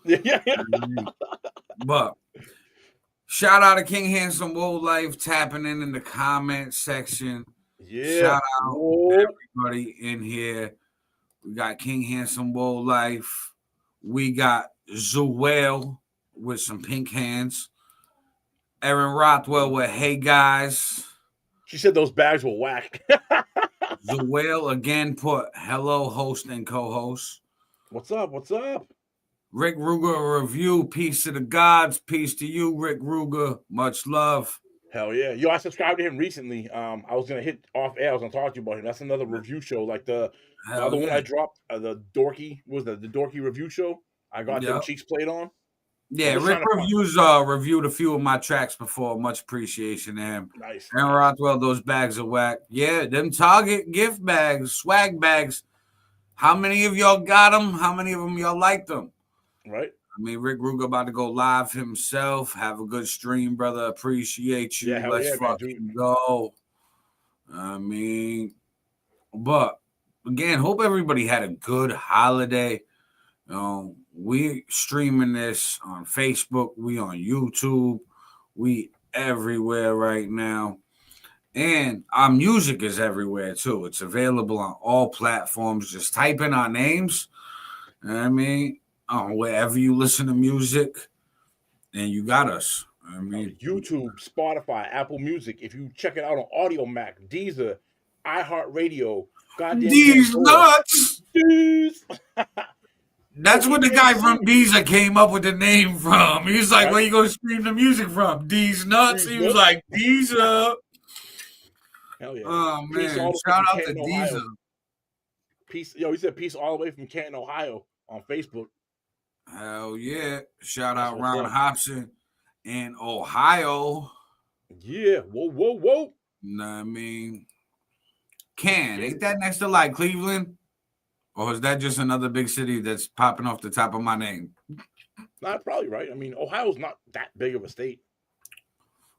Yeah. But shout out to King Handsome World Life tapping in the comment section. Yeah. Shout out Whoa. everybody in here. We got King Handsome World Life. We got Zoel with some pink hands. Erin Rothwell with Hey Guys. She said those bags were whack. Zoel again put hello, host and co-host. What's up? What's up? Rick Ruger review. Peace to the gods. Peace to you, Rick Ruger. Much love. Hell yeah. Yo, I subscribed to him recently. I was gonna hit off air. I was gonna talk to you about him. That's another review show. Like the Hell other one yeah. I dropped, the dorky was the dorky review show. I got them cheeks played on. Yeah, Rick reviewed a few of my tracks before. Much appreciation to him. Nice. And Rothwell, those bags are whack. Yeah, them Target gift bags, swag bags. How many of y'all got them? How many of them y'all like them? Right. I mean, Rick Ruger about to go live himself. Have a good stream, brother. Appreciate you. Yeah, Let's fucking go. I mean, but again, hope everybody had a good holiday. We streaming this on Facebook. We on YouTube. We everywhere right now. And our music is everywhere too. It's available on all platforms. Just type in our names. I mean, wherever you listen to music, and you got us. I mean, YouTube, Spotify, Apple Music. If you check it out on Audio Mac, Deezer, iHeartRadio, goddamn these nuts. These. That's what the guy from Deezer came up with the name from. He was like, "Where you gonna stream the music from? These nuts." He was like, "Deezer." Hell yeah! Oh man! Shout out to Deezer. Peace, yo. He said peace all the way from Canton, Ohio, on Facebook. Hell yeah! Shout out Ron Hobson in Ohio. Yeah. Whoa. Nah, I mean, ain't that next to like Cleveland? Or is that just another big city that's popping off the top of my name? Nah, probably right. I mean, Ohio's not that big of a state.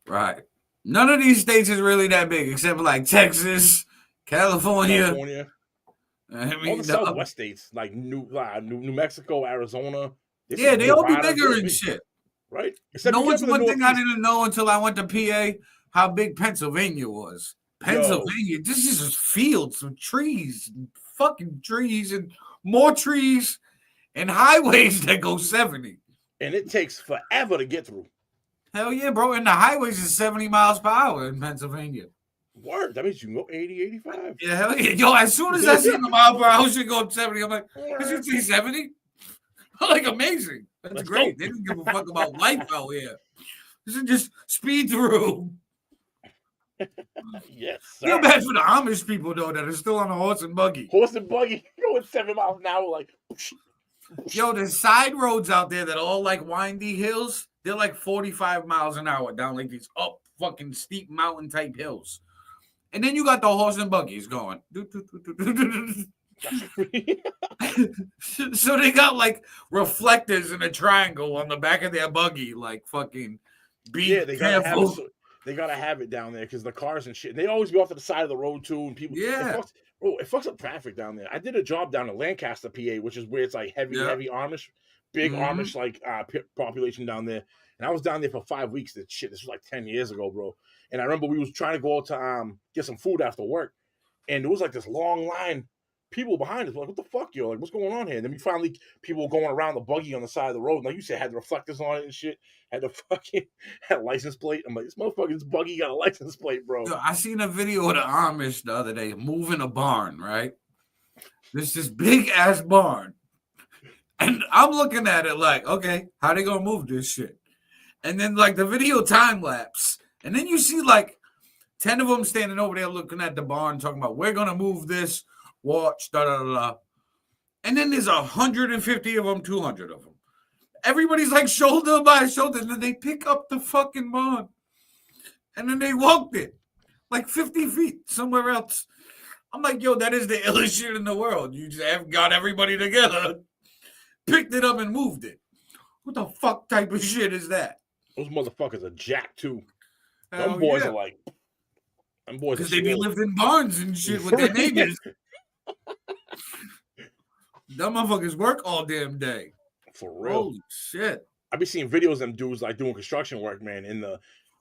Right. None of these states is really that big, except for like Texas, California. I mean, all the Southwest states, like New Mexico, Arizona. They all be bigger and shit. Right? Except one thing I didn't know until I went to PA, how big Pennsylvania was. Pennsylvania, this is just fields of trees, fucking trees, and more trees, and highways that go 70. And it takes forever to get through. Hell yeah, bro. And the highways is 70 miles per hour in Pennsylvania. Word. That means you can go 80, 85. Yeah, hell yeah. Yo, as soon as I see the mile per hour shit go 70, I'm like, did you see 70? I'm like, amazing. That's great. They didn't give a fuck about life out here. This is just speed through. Yes, sir. Feel bad for the Amish people, though, that are still on a horse and buggy. Horse and buggy going 7 miles an hour, like. Yo, there's side roads out there that are all like windy hills. They're like 45 miles an hour down like these up fucking steep mountain type hills. And then you got the horse and buggies going. So they got like reflectors in a triangle on the back of their buggy, like fucking be they careful. Gotta have it down there because the cars and shit. And they always be off to the side of the road too, and people. Yeah. It fucks up traffic down there. I did a job down in Lancaster, PA, which is where it's like heavy Amish, big Amish like population down there. And I was down there for 5 weeks. This was like 10 years ago, bro. And I remember we was trying to go out to get some food after work, and there was like this long line, people behind us. We're like, what the fuck, yo? Like, what's going on here? And then we finally people going around the buggy on the side of the road. Like you said, had the reflectors on it and shit. Had the fucking license plate. I'm like, this motherfucker's buggy got a license plate, bro. Yo, I seen a video of the Amish the other day moving a barn, right? There's this big ass barn. And I'm looking at it like, okay, how they gonna move this shit? And then like the video time lapse. And then you see like 10 of them standing over there looking at the barn, talking about, we're gonna move this, watch, da-da-da-da. And then there's 150 of them, 200 of them. Everybody's like shoulder by shoulder, and then they pick up the fucking barn. And then they walked it like 50 feet somewhere else. I'm like, yo, that is the illest shit in the world. You just have got everybody together, picked it up and moved it. What the fuck type of shit is that? Those motherfuckers are jacked too. Them boys are like, them boys because they be living in barns and shit with their neighbors. Them motherfuckers work all damn day. For real. Holy shit. I've been seeing videos of them dudes like doing construction work, man, and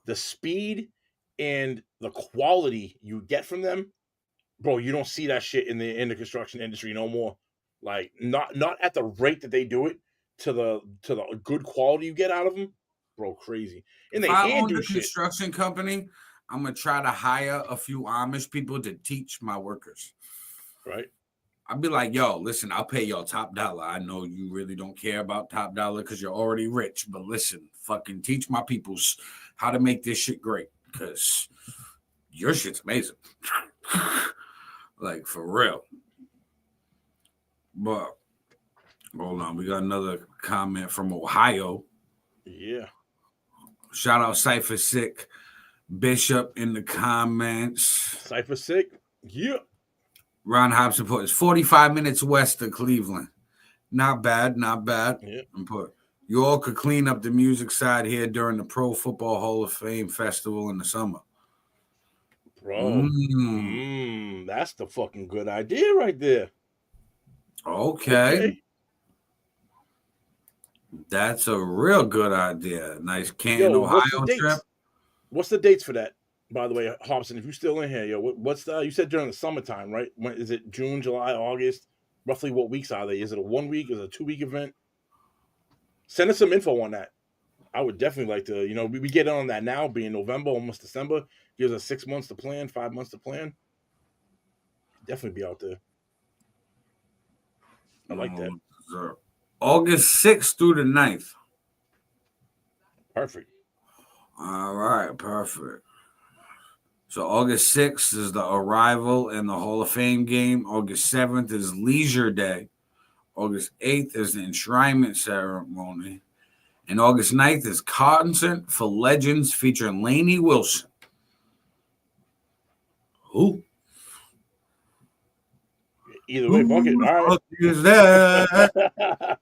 the speed and the quality you get from them, bro. You don't see that shit in the construction industry no more. Like not at the rate that they do it, to the good quality you get out of them, bro. Crazy. And If they I hand owned do a shit, construction company, I'm gonna try to hire a few Amish people to teach my workers. right? I'd be like, yo, listen, I'll pay y'all top dollar. I know you really don't care about top dollar because you're already rich, but listen, fucking teach my peoples how to make this shit great because your shit's amazing. Like, for real. But hold on, we got another comment from Ohio. Yeah. Shout out Cypher Sick Bishop in the comments. Cypher Sick. Yeah. Ron Hobson put it's 45 minutes west of Cleveland. Not bad, not bad. Yeah. And put you all could clean up the music side here during the Pro Football Hall of Fame festival in the summer. Bro. That's the fucking good idea right there. Okay. That's a real good idea. Nice Canton, Ohio trip. What's the dates for that? By the way, Hobson, if you're still in here, yo, what's the? You said during the summertime, right? When is it? June, July, August? Roughly, what weeks are they? Is it a 1 week? Is it a 2 week event? Send us some info on that. I would definitely like to. You know, we get on that now, being November, almost December. Gives us 6 months to plan, 5 months to plan. Definitely be out there. I like that. August 6th through the 9th. Perfect. All right, perfect. So August 6th is the arrival and the Hall of Fame game. August 7th is Leisure Day. August 8th is the enshrinement ceremony. And August 9th is Concert for Legends featuring Lainey Wilson. Who? Either way, fuck it. All right. Is that?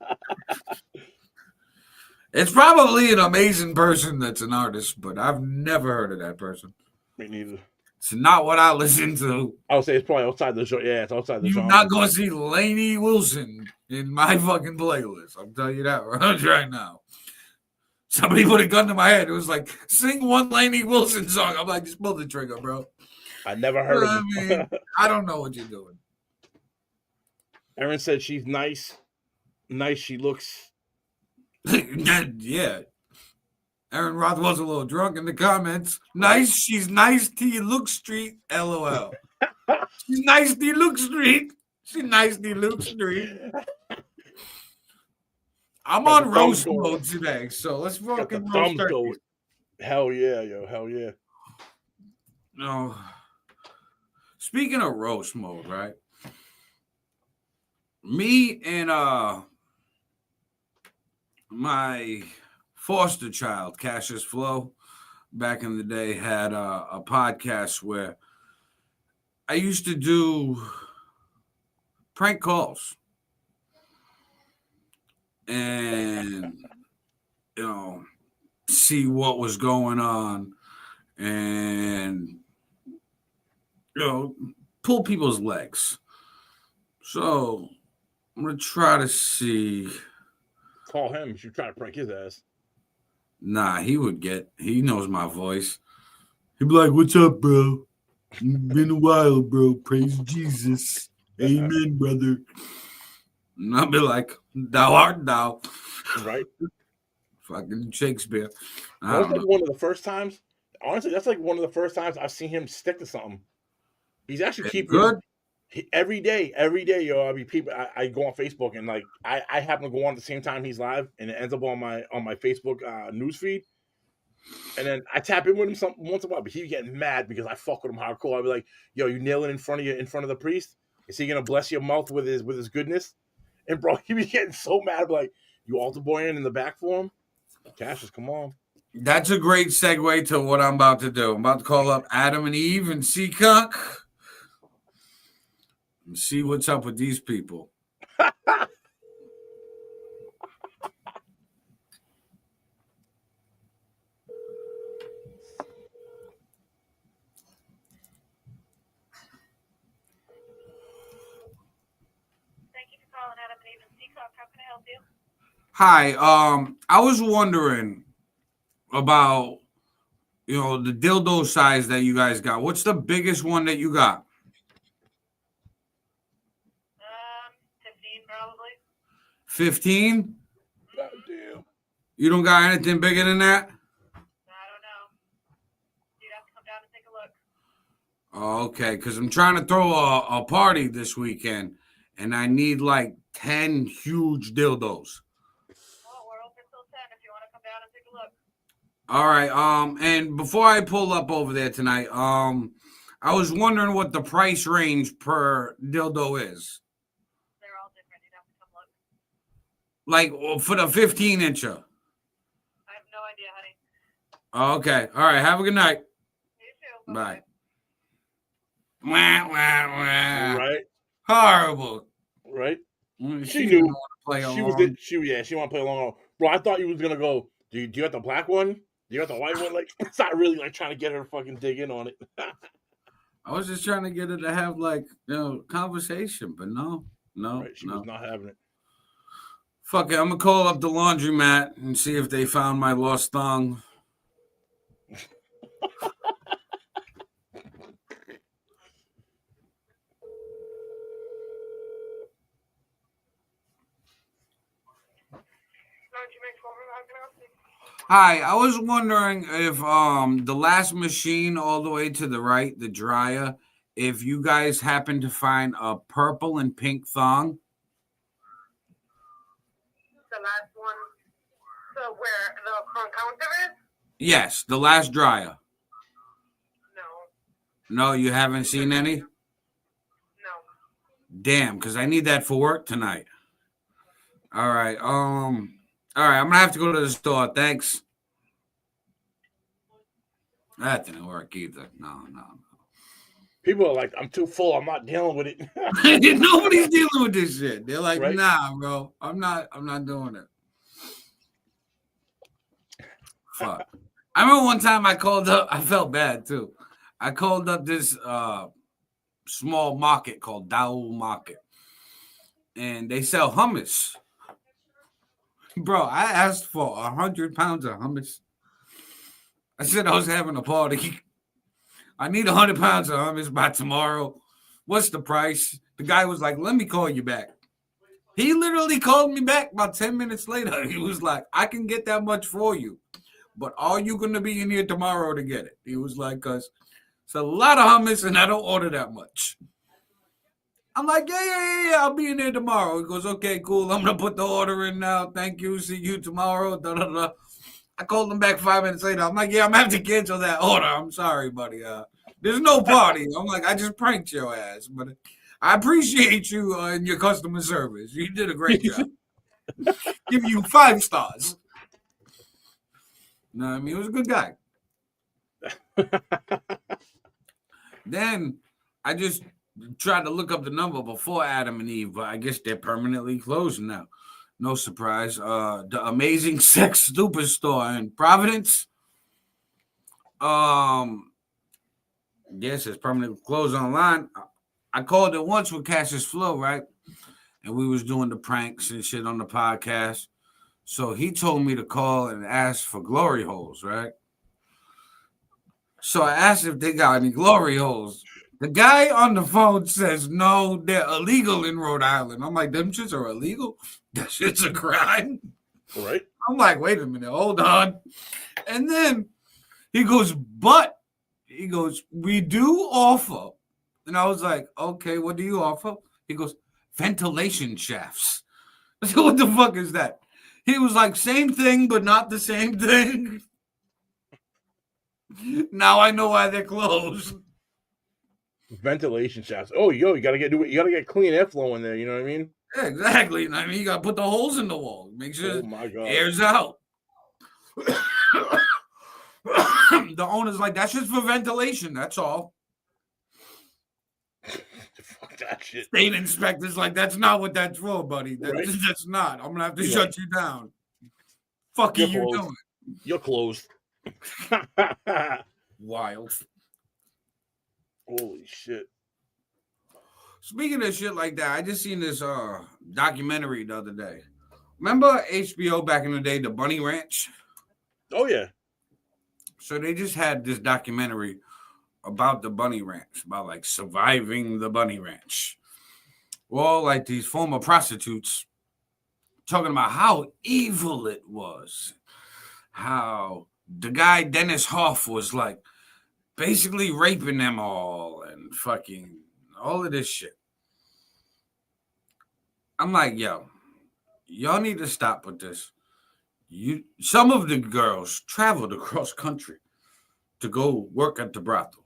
It's probably an amazing person that's an artist, but I've never heard of that person. Me neither. It's not what I listen to. I would say it's probably outside the show. Yeah, it's outside the You're genre. not going to see Lainey Wilson in my fucking playlist. I'll tell you that right now. Somebody put a gun to my head. It was like, sing one Lainey Wilson song. I'm like, just pull the trigger, bro. I never heard of him. I mean, I don't know what you're doing. Erin said she's nice. Nice she looks. Yeah. Aaron Roth was a little drunk in the comments. Nice. She's nice to you, Luke Street. LOL. She's nice to you, Luke Street. She's nice to you, Luke Street. I'm on roast mode today, so let's fucking roast turkey. Hell yeah, yo. Hell yeah. No. Speaking of roast mode, right? Me and my foster child, Cassius Flow, back in the day, had a podcast where I used to do prank calls. And, you know, see what was going on and, you know, pull people's legs. So I'm going to try to see. Call him. You should try to prank his ass. Nah, he knows my voice. He'd be like, "What's up, bro? Been a while, bro. Praise Jesus. Amen, brother." And I'll be like, "Thou art thou." Right? Fucking Shakespeare. That's like one of the first times. Honestly, that's like one of the first times I've seen him stick to something. He's actually keeping good. Every day, yo. I mean, people. I go on Facebook and like I happen to go on at the same time he's live, and it ends up on my Facebook news feed. And then I tap in with him once in a while, but he getting mad because I fuck with him hardcore. I'll be like, "Yo, you nail it in front of the priest. Is he gonna bless your mouth with his goodness?" And bro, he be getting so mad, like, "You altar boy in the back for him." Cassius, come on. That's a great segue to what I'm about to do. I'm about to call up Adam and Eve and Seacock and see what's up with these people. Thank you for calling Adam and Eve and Seacock. How can I help you? Hi. I was wondering about the dildo size that you guys got. What's the biggest one that you got? 15 probably. 15? God damn. You don't got anything bigger than that? I don't know. You'd have to come down and take a look. Oh, okay, because I'm trying to throw a party this weekend, and I need like 10 huge dildos. Well, we're open till 10 if you want to come down and take a look. All right. And before I pull up over there tonight, I was wondering what the price range per dildo is. They're all different. You'd have to come look. Like for the 15-incher. I have no idea, honey. Okay. All right. Have a good night. You too. Bye. Wah, wah, wah. Right. Horrible. Right. She knew. didn't want to play She along. was. She want to play along. Bro, I thought you was gonna go. Do you have the black one? Do you have the white one? Like, it's not really like trying to get her to fucking dig in on it. I was just trying to get her to have like conversation, but no. Right, she was not having it. Fuck it, I'm gonna call up the laundromat and see if they found my lost thong. Hi, I was wondering if the last machine all the way to the right, the dryer, if you guys happen to find a purple and pink thong. The last one. So where the front counter is? Yes, the last dryer. No. No, you haven't seen any? No. Damn, because I need that for work tonight. All right. All right, I'm gonna have to go to the store. Thanks. That didn't work either. No. People are like, I'm too full. I'm not dealing with it. Nobody's dealing with this shit. They're like, right? Nah, bro. I'm not doing it. Fuck. I remember one time I called up. I felt bad too. I called up this small market called Daul Market, and they sell hummus. Bro, I asked for 100 pounds of hummus. I said I was having a party. I need 100 pounds of hummus by tomorrow. What's the price? The guy was like, let me call you back. He literally called me back about 10 minutes later. He was like, I can get that much for you, but are you going to be in here tomorrow to get it? He was like, because it's a lot of hummus and I don't order that much. I'm like, yeah, I'll be in there tomorrow. He goes, okay, cool. I'm going to put the order in now. Thank you. See you tomorrow. Da, da, da. I called him back 5 minutes later. I'm like, yeah, I'm going to have to cancel that order. I'm sorry, buddy. There's no party. I'm like, I just pranked your ass. But I appreciate you and your customer service. You did a great job. Give you 5 stars. No, I mean, he was a good guy. Then I just tried to look up the number before Adam and Eve, but I guess they're permanently closed now. No surprise. The Amazing Sex Superstore in Providence. Yes, it's permanently closed online. I called it once with Cassius Flow, right? And we was doing the pranks and shit on the podcast. So he told me to call and ask for glory holes, right? So I asked if they got any glory holes. The guy on the phone says, no, they're illegal in Rhode Island. I'm like, them shits are illegal? That shit's a crime. Right. I'm like, wait a minute, hold on. And then he goes, but he goes, we do offer. And I was like, okay, what do you offer? He goes, ventilation shafts. I said, what the fuck is that? He was like, same thing, but not the same thing. Now I know why they're closed. Ventilation shafts. Oh, you gotta get clean airflow in there. You know what I mean? Yeah, exactly. I mean, you gotta put the holes in the wall. Make sure air's out. The owner's like, that's just for ventilation. That's all. Fuck that shit. State inspector's like, that's not what that's for, buddy. That's not. I'm gonna have to shut you down. Fuck are you doing? You're closed. Wild. Holy shit. Speaking of shit like that, I just seen this documentary the other day Remember HBO back in the day, The Bunny Ranch? Oh yeah. So they just had this documentary about the Bunny Ranch, about like surviving the Bunny Ranch. Well, like these former prostitutes talking about how evil it was, how the guy Dennis Hoff was like basically raping them all and fucking all of this shit. I'm like, yo, y'all need to stop with this. Some of the girls traveled across country to go work at the brothel.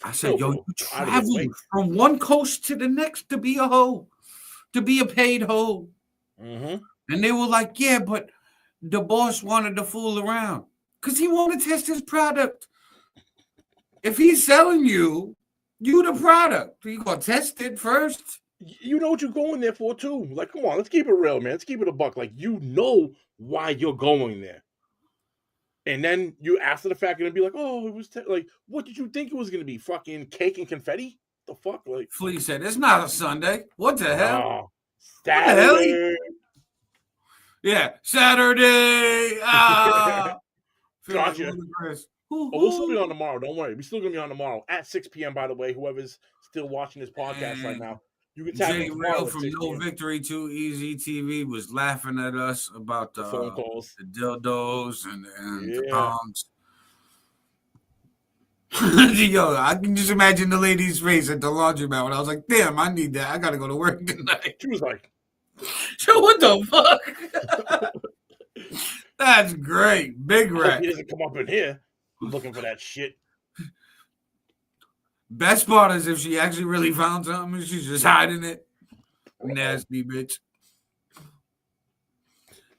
I said, yo, you traveled from one coast to the next to be a hoe, to be a paid hoe. Mm-hmm. And they were like, yeah, but the boss wanted to fool around because he wanted to test his product. If he's selling you the product. You gonna test it first? You know what you're going there for too. Like, come on, let's keep it real, man. Let's keep it a buck. Like, you know why you're going there. And then you after the fact, gonna be like, oh, it was like, what did you think it was gonna be? Fucking cake and confetti? The fuck, like. Flea said, "It's not a Sunday. What the hell? Saturday. What the hell? Yeah, Saturday. Gotcha. Oh, we'll still be on tomorrow. Don't worry. We're still gonna be on tomorrow at 6 p.m. By the way, whoever's still watching this podcast right now, you can tap Jay in Real from No Victory 2 Easy TV was laughing at us about the phone calls, the dildos, and the tongs. Yo, I can just imagine the lady's face at the laundromat when I was like, "Damn, I need that. I gotta go to work tonight." She was like, "So what the fuck?" That's great, big rat. He doesn't come up in here looking for that shit. Best part is if she actually really found something and she's just hiding it. Nasty bitch.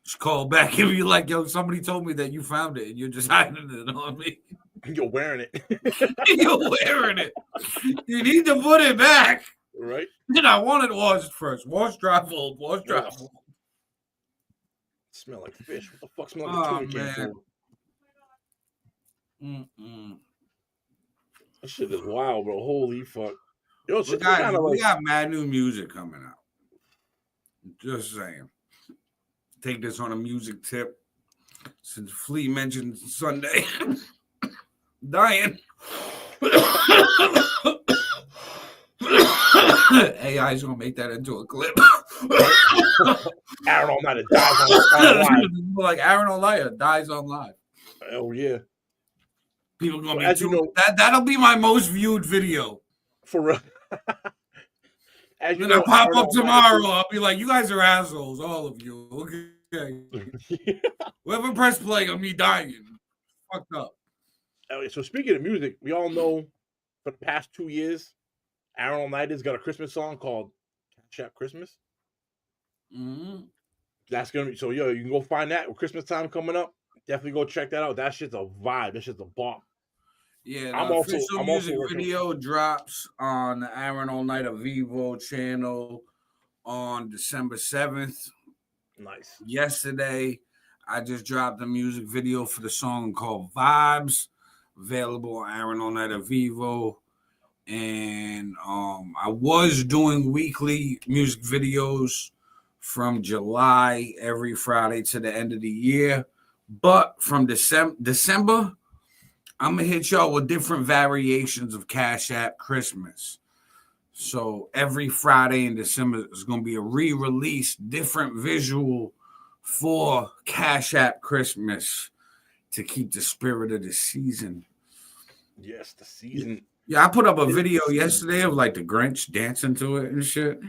Just call back and be like, yo, somebody told me that you found it and you're just hiding it on me. You're wearing it. You're wearing it. You need to put it back. Right? Then I want it washed first. Wash, dry, fold. Wash, dry, fold. Smell like fish. What the fuck smell like a tuna can Mm-mm. That shit is wild, bro. Holy fuck. Yo, we got mad new music coming out. Just saying. Take this on a music tip. Since Flea mentioned Sunday. Dying. AI's gonna make that into a clip. Aaron All-Nighter dies on live. Like Aaron All-Nighter dies on live. Oh yeah. People gonna be that'll be my most viewed video. For real. Then I pop up tomorrow. I'll be like, you guys are assholes, all of you. Okay. Whoever pressed play on me dying. Fucked up. So speaking of music, we all know for the past 2 years, Aaron All-Nighter's got a Christmas song called Cash App Christmas. Mm-hmm. That's gonna be you can go find that with Christmas time coming up. Definitely go check that out. That shit's a vibe. That shit's a bop. Yeah, the official music video drops on the Aaron All-Nighter Vivo channel on December 7th. Nice. Yesterday, I just dropped a music video for the song called Vibes, available on Aaron All-Nighter Vivo. And I was doing weekly music videos from July every Friday to the end of the year. But from December, I'm going to hit y'all with different variations of Cash App Christmas. So every Friday in December is going to be a re-release, different visual for Cash App Christmas to keep the spirit of the season. Yes, the season. Yeah, I put up a video yesterday of like the Grinch dancing to it and shit.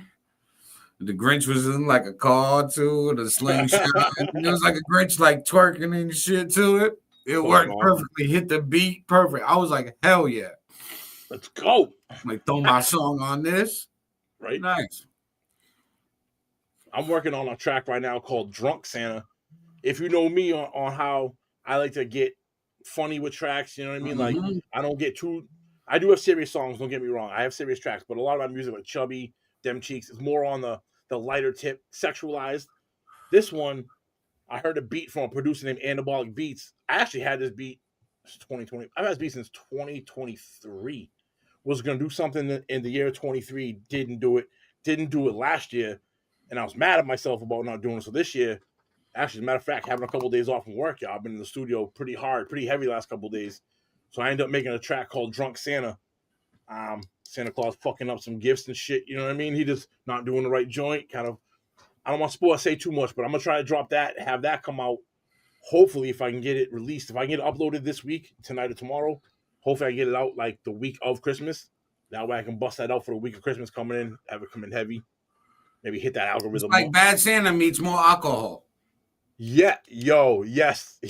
The Grinch was in like a car too, the slingshot. It was like a Grinch like twerking and shit to it. It worked perfectly, hit the beat perfect. I was like, hell yeah. Let's go. Like, throw my song on this. Right. Nice. I'm working on a track right now called Drunk Santa. If you know me on how I like to get funny with tracks, you know what I mean? Mm-hmm. Like, I don't get I do have serious songs, don't get me wrong. I have serious tracks, but a lot of my music, like Chubby, Dem Cheeks, is more on the lighter tip, sexualized. This one, I heard a beat from a producer named Anabolic Beats. I actually had this beat 2020. I've had this beat since 2023. Was going to do something in the year 23. Didn't do it. Didn't do it last year. and I was mad at myself about not doing it. So this year, actually, as a matter of fact, having a couple of days off from work, y'all, I've been in the studio pretty hard, pretty heavy last couple of days. So I ended up making a track called Drunk Santa. Santa Claus fucking up some gifts and shit. You know what I mean? He just not doing the right joint. Kind of. I don't want to say too much, but I'm gonna try to drop that, have that come out. Hopefully, if I can get it released, if I can get it uploaded this week, tonight or tomorrow, hopefully I get it out like the week of Christmas. That way I can bust that out for the week of Christmas coming in, have it come in heavy. Maybe hit that algorithm. It's like Bad Santa meets more alcohol. Yeah, yo, yes.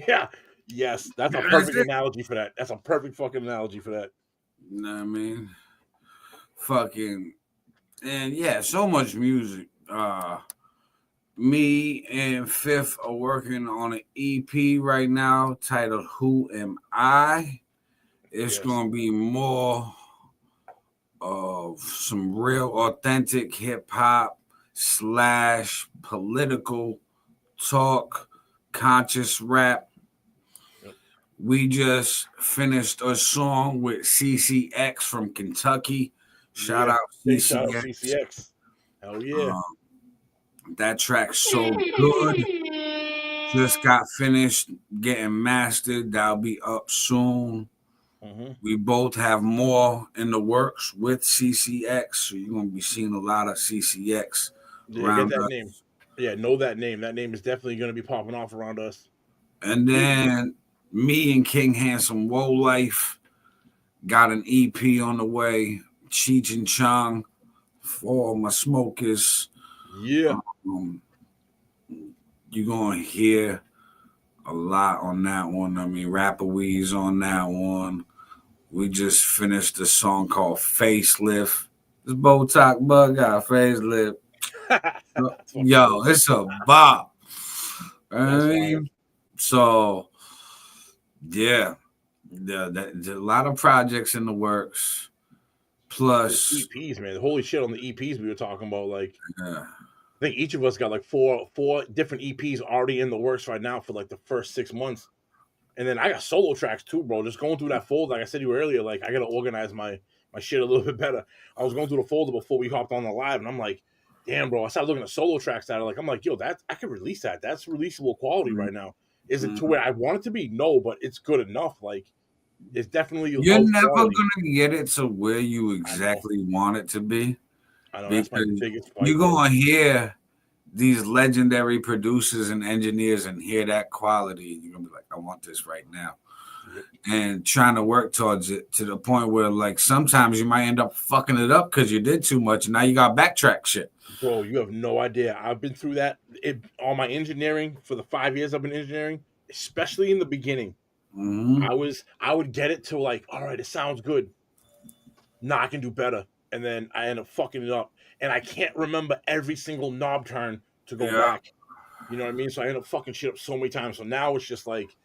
Yeah, yes. That's a perfect analogy for that. That's a perfect fucking analogy for that. You know what I mean? Fucking, and yeah, so much music. Me and Fifth are working on an EP right now titled Who Am I? It's going to be more of some real authentic hip-hop / political talk, conscious rap. Yep. We just finished a song with CCX from Kentucky. Shout out CCX. Hell yeah. That track's so good. Just got finished getting mastered. That'll be up soon. Mm-hmm. We both have more in the works with CCX, so you're gonna be seeing a lot of CCX around us. Name. Yeah, know that name. That name is definitely gonna be popping off around us. And then me and King Handsome Woe Life got an EP on the way. Cheech and Chong for my smokers. Yeah. You're going to hear a lot on that one. I mean, Rapper Wee's on that one. We just finished a song called Facelift. This Botox Bug got Facelift. Yo, it's a bop. So, yeah, there's a lot of projects in the works. Plus the EPs, man. Holy shit on the EPs we were talking about. Like, I think each of us got like four different EPs already in the works right now for like the first 6 months. And then I got solo tracks too, bro. Just going through that folder, like I said to you earlier, like I gotta organize my shit a little bit better. I was going through the folder before we hopped on the live, and I'm like, damn, bro. I started looking at solo tracks that are like, I'm like, yo, that I could release that. That's releasable quality right now. Is it to where I want it to be? No, but it's good enough. Like, it's definitely you're never quality. Gonna get it to where you exactly want it to be. I know that's my biggest fight. You're gonna hear these legendary producers and engineers and hear that quality, and you're gonna be like, I want this right now. And trying to work towards it to the point where, like, sometimes you might end up fucking it up because you did too much, and now you got backtrack shit. Bro, you have no idea. I've been through that. All my engineering for the 5 years I've been engineering, especially in the beginning. Mm-hmm. I would get it to like, all right, it sounds good. Nah, I can do better. And then I end up fucking it up. And I can't remember every single knob turn to go back. You know what I mean? So I end up fucking shit up so many times. So now it's just like,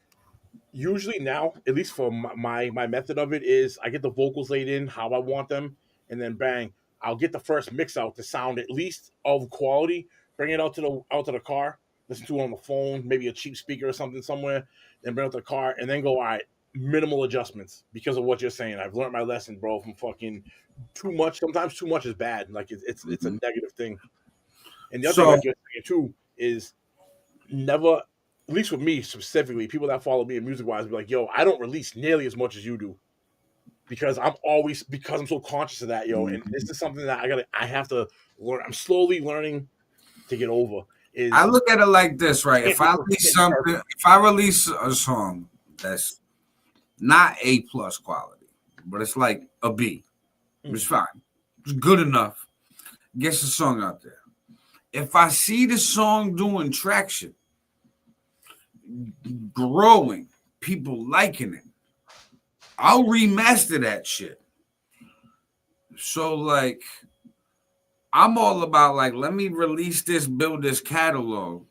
usually now, at least for my method of it, is I get the vocals laid in how I want them. And then bang, I'll get the first mix out to sound at least of quality. Bring it out to the car. Listen to it on the phone, maybe a cheap speaker or something somewhere, then bring out the car, and then go, all right, minimal adjustments because of what you're saying. I've learned my lesson, bro, from fucking too much. Sometimes too much is bad. Like, it's a negative thing. And the other thing, like you're saying, too, is never, at least with me specifically, people that follow me music-wise be like, yo, I don't release nearly as much as you do. Because I'm so conscious of that, yo. And this is something that I have to learn. I'm slowly learning to get over. I look at it like this, right? If I release a song that's not A+ quality, but it's like a B, it's fine. It's good enough. Gets the song out there. If I see the song doing traction, growing, people liking it, I'll remaster that shit. So, like, I'm all about, like, let me release this, build this catalog.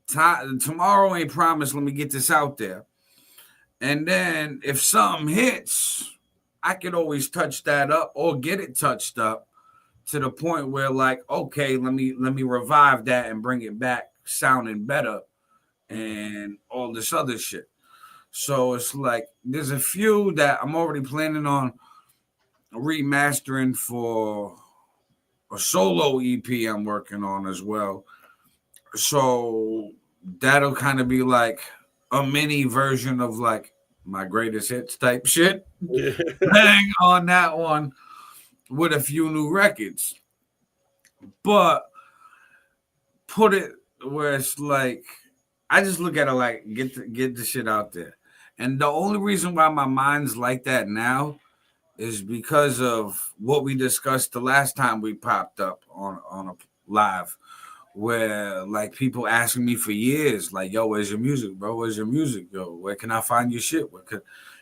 Tomorrow ain't promised. Let me get this out there. And then if something hits, I could always touch that up or get it touched up to the point where, like, okay, let me revive that and bring it back sounding better and all this other shit. So it's like there's a few that I'm already planning on remastering for a solo EP I'm working on as well. So that'll kind of be like a mini version of like my greatest hits type shit. Yeah. Bang on that one with a few new records. But put it where it's like I just look at it like get the shit out there. And the only reason why my mind's like that now is because of what we discussed the last time we popped up on a live, where like people asking me for years, like, "Yo, where's your music, bro? Where's your music, yo? Where can I find your shit?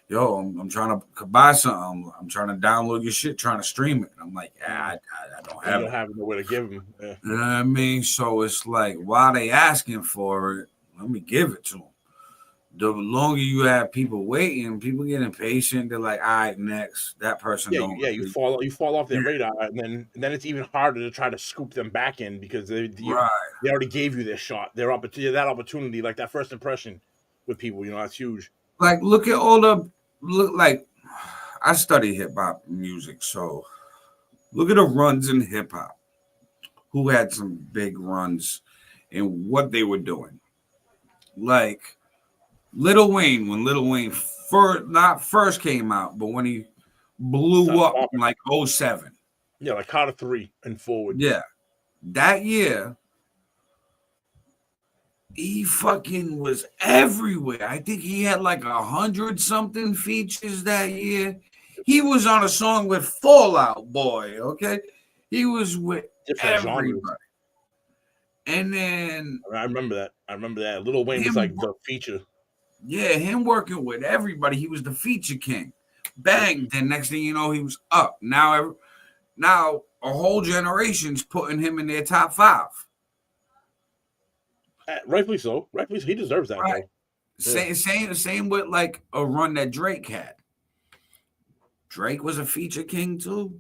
Yo, I'm trying to buy something. I'm trying to download your shit, trying to stream it." And I'm like, I don't You have don't it. have nowhere to give them. Yeah. You know what I mean? So it's like, while they asking for it, let me give it to them. The longer you have people waiting, people get impatient. They're like, "All right, next." That person Yeah, don't. you fall off their radar, and then it's even harder to try to scoop them back in because they Right. already gave you their shot, that opportunity, like that first impression with people. You know, that's huge. Like, look at all the like. I study hip hop music, so look at the runs in hip hop. Who had some big runs and what they were doing? Like Lil Wayne, when Lil Wayne first came out, but when he blew up in like 07. Yeah, like Carter 3 and forward. Yeah. That year, he fucking was everywhere. I think he had like 100 something features that year. He was on a song with Fall Out Boy, okay? He was with Different everybody. genres. And then I remember that. Lil Wayne was like the feature. Yeah, him working with everybody. He was the feature king. Bang. Then next thing you know, he was up. Now a whole generation's putting him in their top 5. Rightfully so. He deserves that, Right. though. Same with like a run that Drake had. Drake was a feature king too.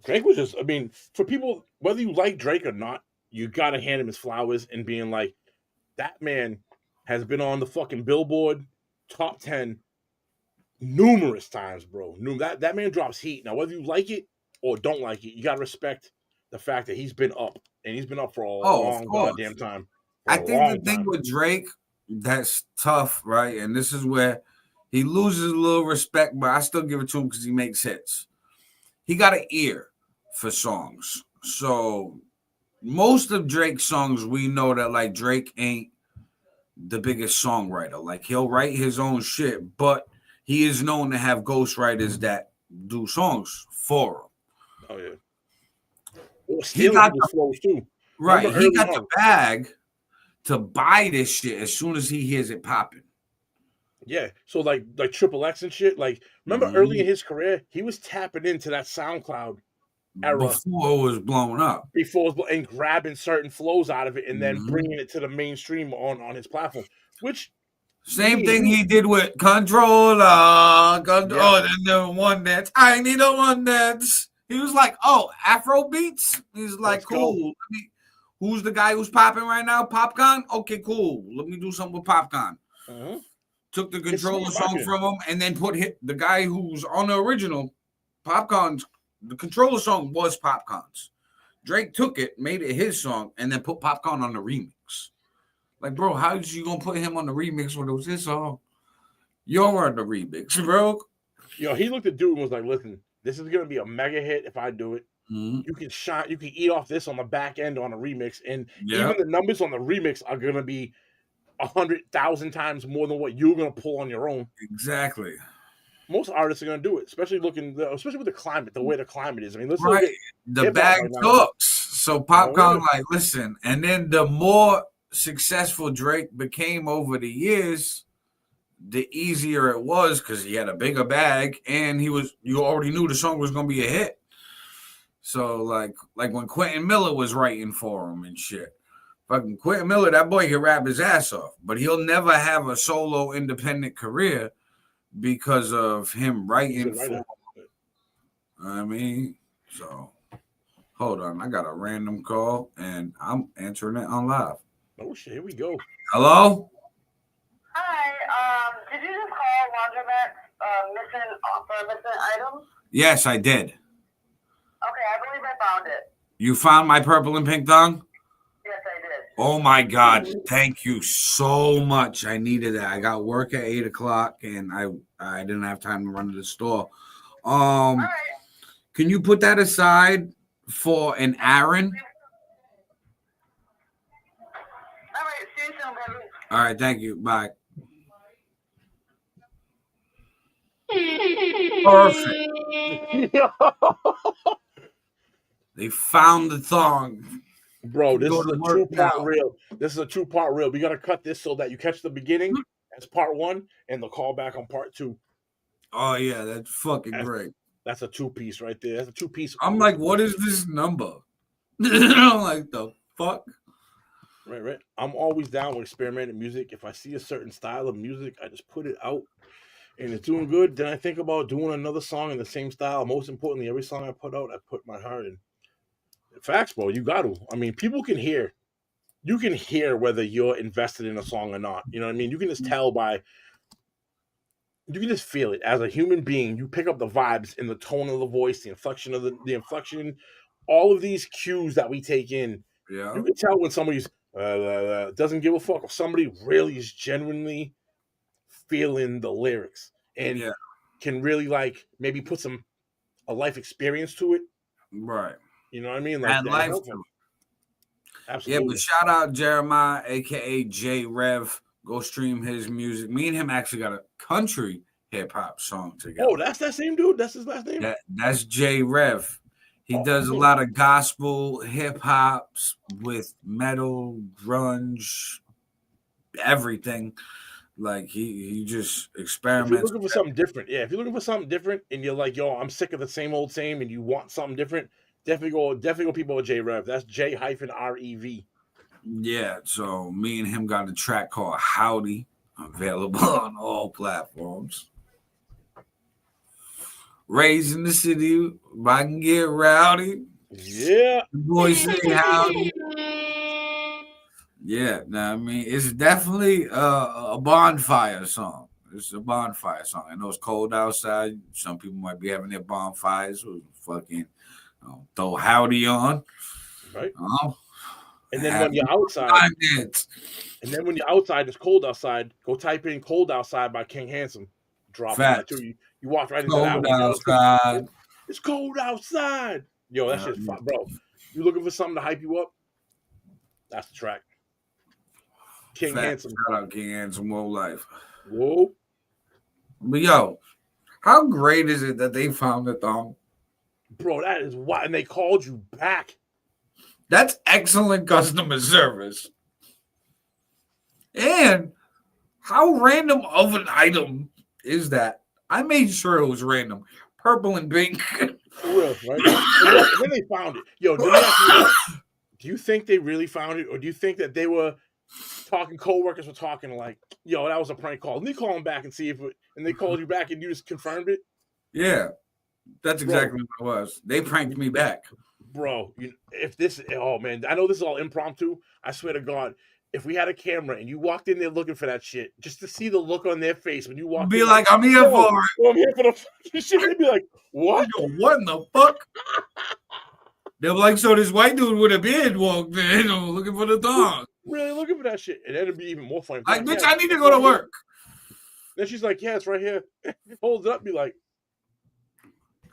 Drake was just, I mean, for people, whether you like Drake or not, you gotta hand him his flowers and being like, that man has been on the fucking Billboard top 10 numerous times, bro. That man drops heat. Now, whether you like it or don't like it, you gotta respect the fact that he's been up, and he's been up for a long goddamn time. I think the thing with Drake that's tough, right? And this is where he loses a little respect, but I still give it to him because he makes hits. He got an ear for songs. So most of Drake's songs, we know that like Drake ain't the biggest songwriter. Like he'll write his own shit, but he is known to have ghostwriters that do songs for him. Oh yeah. Well, he got the flows too. Right. He got the bag to buy this shit as soon as he hears it popping. Yeah. So like Triple X and shit. Like remember early in his career, he was tapping into that SoundCloud era before it was blown up. And grabbing certain flows out of it and then bringing it to the mainstream on his platform. Which same thing he did with Controller. And then one dance. I need a one dance. He was like, "Oh, Afro beats." He's like, "Cool. Who's the guy who's popping right now? Popcorn? Okay, cool. Let me do something with Popcorn." Took the Controller song from him and then put the guy who's on the original Popcorn's. The Controller song was Popcorn's. Drake took it, made it his song, and then put Popcorn on the remix. Like, bro, how you gonna put him on the remix when it was his song? You're on the remix, bro. Yo, he looked at dude and was like, "Listen, this is gonna be a mega hit if I do it. You can eat off this on the back end on a remix, and even the numbers on the remix are gonna be 100,000 times more than what you're gonna pull on your own." Exactly. Most artists are gonna do it, especially with the climate, the way the climate is. I mean, let's look at the bag cooks. So Popcorn, like, listen, and then the more successful Drake became over the years, the easier it was because he had a bigger bag and you already knew the song was gonna be a hit. So like when Quentin Miller was writing for him and shit. Fucking Quentin Miller, that boy can rap his ass off, but he'll never have a solo independent career because of him writing for him. I mean, so hold on, I got a random call and I'm answering it on live. Oh shit, here we go. Hello? Hi, did you just call laundromat missing items? Yes, I did. Okay, I believe I found it. You found my purple and pink thong? Yes, I did. Oh my God! Thank you so much. I needed that. I got work at 8:00, and I didn't have time to run to the store. All right. Can you put that aside for an Aaron? All right. See you soon, baby. All right, thank you. Bye. Perfect. They found the thong. Bro, this Go is to a work 2-part now. reel. This is a 2-part reel. We gotta cut this so that you catch the beginning as part 1 and the callback on part 2. Oh yeah, that's fucking great. That's a 2-piece right there. That's a 2-piece. I'm like, what is this number? I'm like, the fuck? Right. I'm always down with experimental music. If I see a certain style of music, I just put it out and it's doing good. Then I think about doing another song in the same style. Most importantly, every song I put out, I put my heart in. Facts, bro. You got to. I mean, people can hear. You can hear whether you're invested in a song or not. You know what I mean? You can just tell by. You can just feel it as a human being. You pick up the vibes in the tone of the voice, the inflection of the inflection, all of these cues that we take in. Yeah. You can tell when somebody's doesn't give a fuck, or somebody really is genuinely feeling the lyrics and can really like maybe put a life experience to it. Right. You know what I mean? Like and life. Absolutely. Yeah, but shout out Jeremiah, aka J Rev. Go stream his music. Me and him actually got a country hip hop song together. Oh, that's that same dude. That's his last name. That's J Rev. He does a lot of gospel, hip hops with metal, grunge, everything. Like he just experiments. If you're looking for something different, if you're looking for something different, and you're like, yo, I'm sick of the same old same, and you want something different, definitely go people with J Rev. That's J-REV. Yeah, so me and him got a track called Howdy, available on all platforms. Raised in the city, if I can get rowdy. Yeah. The boys say howdy. Yeah, I mean, it's definitely a bonfire song. It's a bonfire song. I know it's cold outside. Some people might be having their bonfires with fucking throw howdy on. Right. And then when you're outside, it's cold outside. Go type in "Cold Outside" by King Handsome. Drop that too. You walk right into that one. Outside. It's cold outside. Yo, that shit's fun, bro. You looking for something to hype you up? That's the track. King Handsome. Shout out King Handsome, World Life. Whoa. But yo, how great is it that they found the thong? Bro, that is why, and they called you back. That's excellent customer service. And how random of an item is that? I made sure it was random. Purple and pink. For real, right? And then they found it. Yo, do you think they really found it? Or do you think that they were talking, co-workers were talking like, yo, that was a prank call? And they call them back and see if it, and they called you back and you just confirmed it? Yeah, that's exactly what it was. They pranked me back. Bro, oh man, I know this is all impromptu. I swear to God, if we had a camera and you walked in there looking for that shit, just to see the look on their face when you walk in, like, I'm here for it. Oh, I'm here for the fucking shit. They'd be like, what? What in the fuck? They're like, so this white dude with a beard walked in looking for the thong. Really looking for that shit. And that'd be even more funny. Like, bitch, I need to go to work. Then she's like, yeah, it's right here. Holds it up, be like,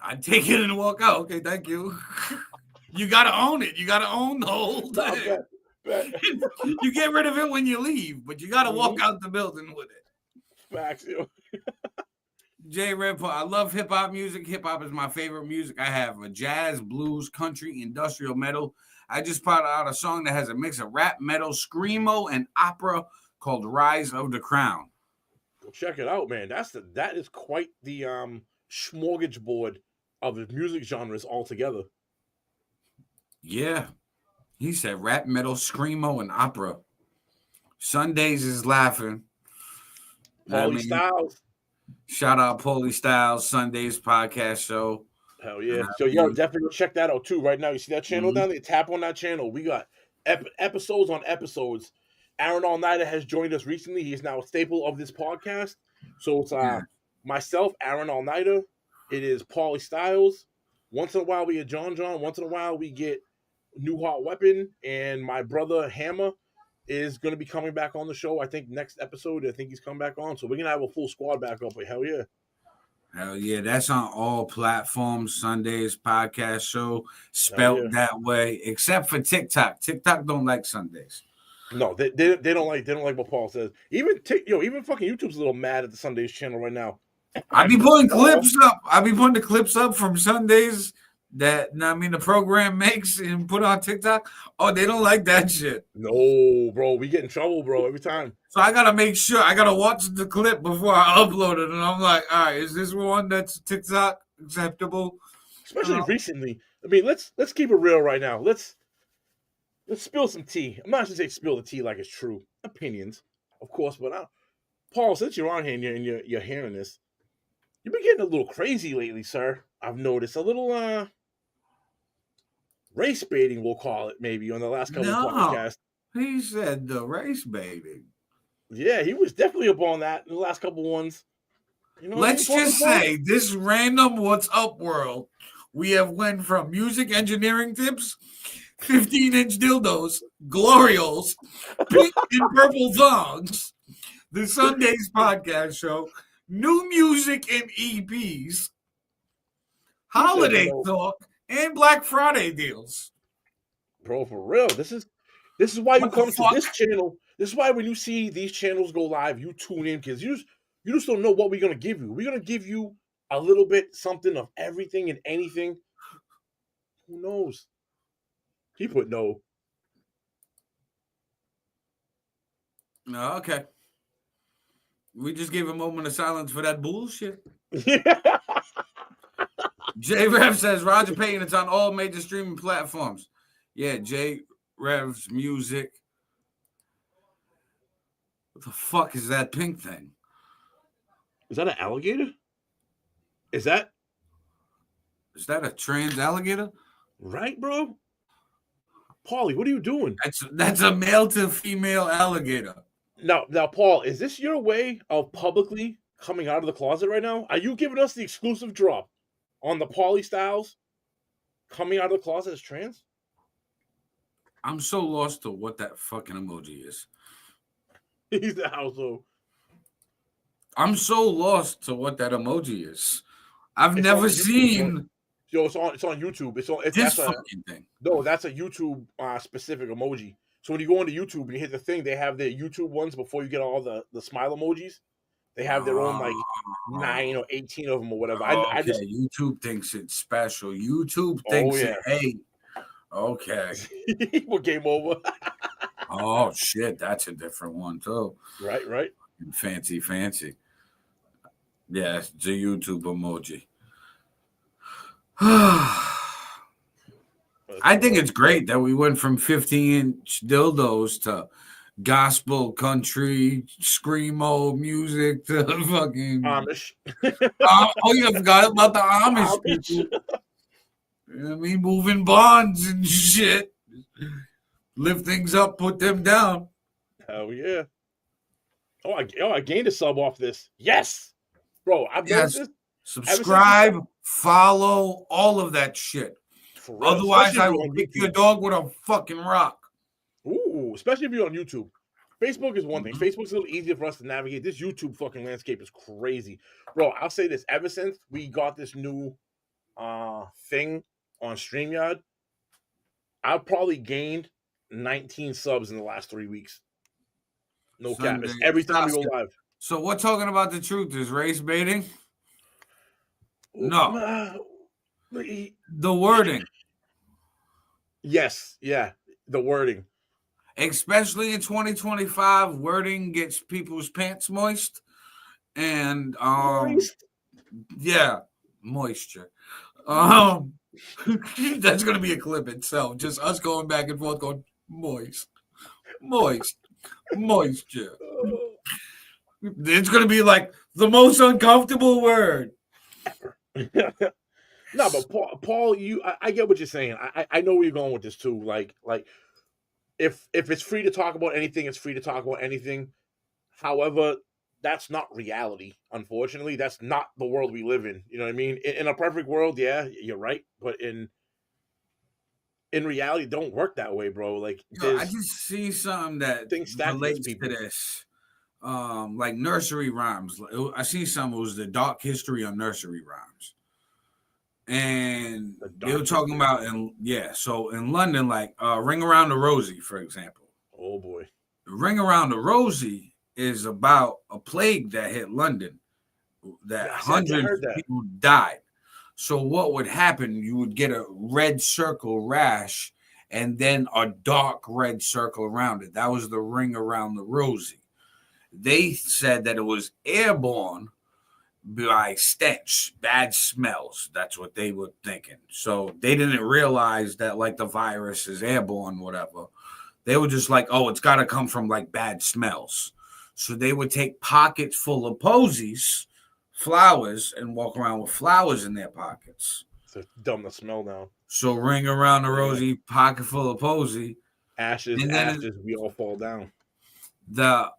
I take it and walk out. Okay, thank you. You gotta own it. You gotta own the whole thing. You get rid of it when you leave, but you gotta walk out the building with it. Facts, yo. J Red, I love hip hop music. Hip hop is my favorite music. I have a jazz, blues, country, industrial metal. I just put out a song that has a mix of rap, metal, screamo, and opera called "Rise of the Crown." Go check it out, man. That is quite the smorgasbord of the music genres altogether. Yeah, he said rap, metal, screamo, and opera. Sundays is laughing. Paulie Styles. Shout out Paulie Styles, Sundays podcast show. Hell yeah. So, yo, definitely go check that out, too. Right now, you see that channel down there? Tap on that channel. We got episodes on episodes. Aaron All-Nighter has joined us recently. He's now a staple of this podcast. So, it's myself, Aaron All-Nighter. It is Paulie Styles. Once in a while we get John. Once in a while we get New Hot Weapon, and my brother Hammer is going to be coming back on the show. I think next episode, I think he's coming back on. So we're going to have a full squad back up. But hell yeah. Hell yeah. That's on all platforms. Sundays podcast show spelled that way, except for TikTok. TikTok don't like Sundays. No, they don't like what Paul says. Even fucking YouTube's a little mad at the Sundays channel right now. I be putting clips up. I be putting the clips up from Sundays that the program makes and put on TikTok. Oh, they don't like that shit. No, bro, we get in trouble, bro, every time. So I gotta make sure I gotta watch the clip before I upload it, and I'm like, all right, is this one that's TikTok acceptable? Especially recently. I mean, let's keep it real right now. Let's spill some tea. I'm not gonna say spill the tea like it's true. Opinions, of course, but Paul, since you're on here and you're hearing this, you've been getting a little crazy lately, sir. I've noticed a little race baiting, we'll call it, maybe, on the last couple of podcasts. He said the race baiting. Yeah, he was definitely up on that in the last couple ones. Let's just say this random What's Up world, we have went from music engineering tips, 15-inch dildos, glorioles, pink and purple thongs, the Sundays podcast show, new music and EPs, holiday talk, and Black Friday deals. Bro, for real. This is why you come to this channel. This is why when you see these channels go live, you tune in, because you just don't know what we're gonna give you. We're gonna give you a little bit something of everything and anything. Who knows? He put no. Okay. We just gave a moment of silence for that bullshit. J Rev says Roger Payton. It's on all major streaming platforms. Yeah, J Rev's music. What the fuck is that pink thing? Is that an alligator? Is that a trans alligator? Right, bro? Paulie, what are you doing? That's a male to female alligator. Now, Paul, is this your way of publicly coming out of the closet right now? Are you giving us the exclusive drop on the Paulie Styles coming out of the closet as trans? I'm so lost to what that fucking emoji is. He's the household. I'm so lost to what that emoji is. It's never seen. Yo, it's on YouTube. That's fucking thing. No, that's a YouTube specific emoji. So when you go into YouTube and you hit the thing, they have their YouTube ones before you get all the smile emojis. They have their own 9 or 18 of them or whatever. I just YouTube thinks it's special. YouTube thinks hey. Okay. Well, game over. Oh shit, that's a different one too. Right. Fancy. Yeah, it's the YouTube emoji. I think it's great that we went from 15-inch dildos to gospel, country, screamo music to fucking Amish. You forgot about the Amish people. You know what I mean? Moving bonds and shit. Lift things up, put them down. Hell yeah. Oh, I gained a sub off this. Yes. Bro, I've done this. Subscribe, follow, all of that shit. Otherwise, I will kick your dog with a fucking rock. Ooh, especially if you're on YouTube. Facebook is one thing. Facebook's a little easier for us to navigate. This YouTube fucking landscape is crazy. Bro, I'll say this. Ever since we got this new thing on StreamYard, I've probably gained 19 subs in the last 3 weeks. No cap. It's every time we go live. So we're talking about the truth. Is race baiting? No. The wording. Yes. Yeah. The wording. Especially in 2025, wording gets people's pants moist. And yeah, moisture. That's gonna be a clip itself. Just us going back and forth, going moist, moisture. It's gonna be like the most uncomfortable word. No, but Paul, I get what you're saying. I know where you're going with this too. Like if it's free to talk about anything, it's free to talk about anything. However, that's not reality. Unfortunately, that's not the world we live in. You know what I mean? In a perfect world, yeah, you're right, but in reality, it don't work that way, bro. Like I there's just see something that things stacked against relates to people. this. Like nursery rhymes. I see some. It was the dark history of nursery rhymes, and they were talking about so in London, like "Ring Around the Rosie," for example. Oh boy, "Ring Around the Rosie" is about a plague that hit London, that hundreds of people died. So what would happen? You would get a red circle rash, and then a dark red circle around it. That was the ring around the Rosie. They said that it was airborne by stench, bad smells. That's what they were thinking. So they didn't realize that like the virus is airborne, whatever. They were just like, oh, it's got to come from like bad smells. So they would take pockets full of posies, flowers, and walk around with flowers in their pockets. It's dumb to smell now. So ring around the Rosie, pocket full of posy. Ashes, we all fall down. The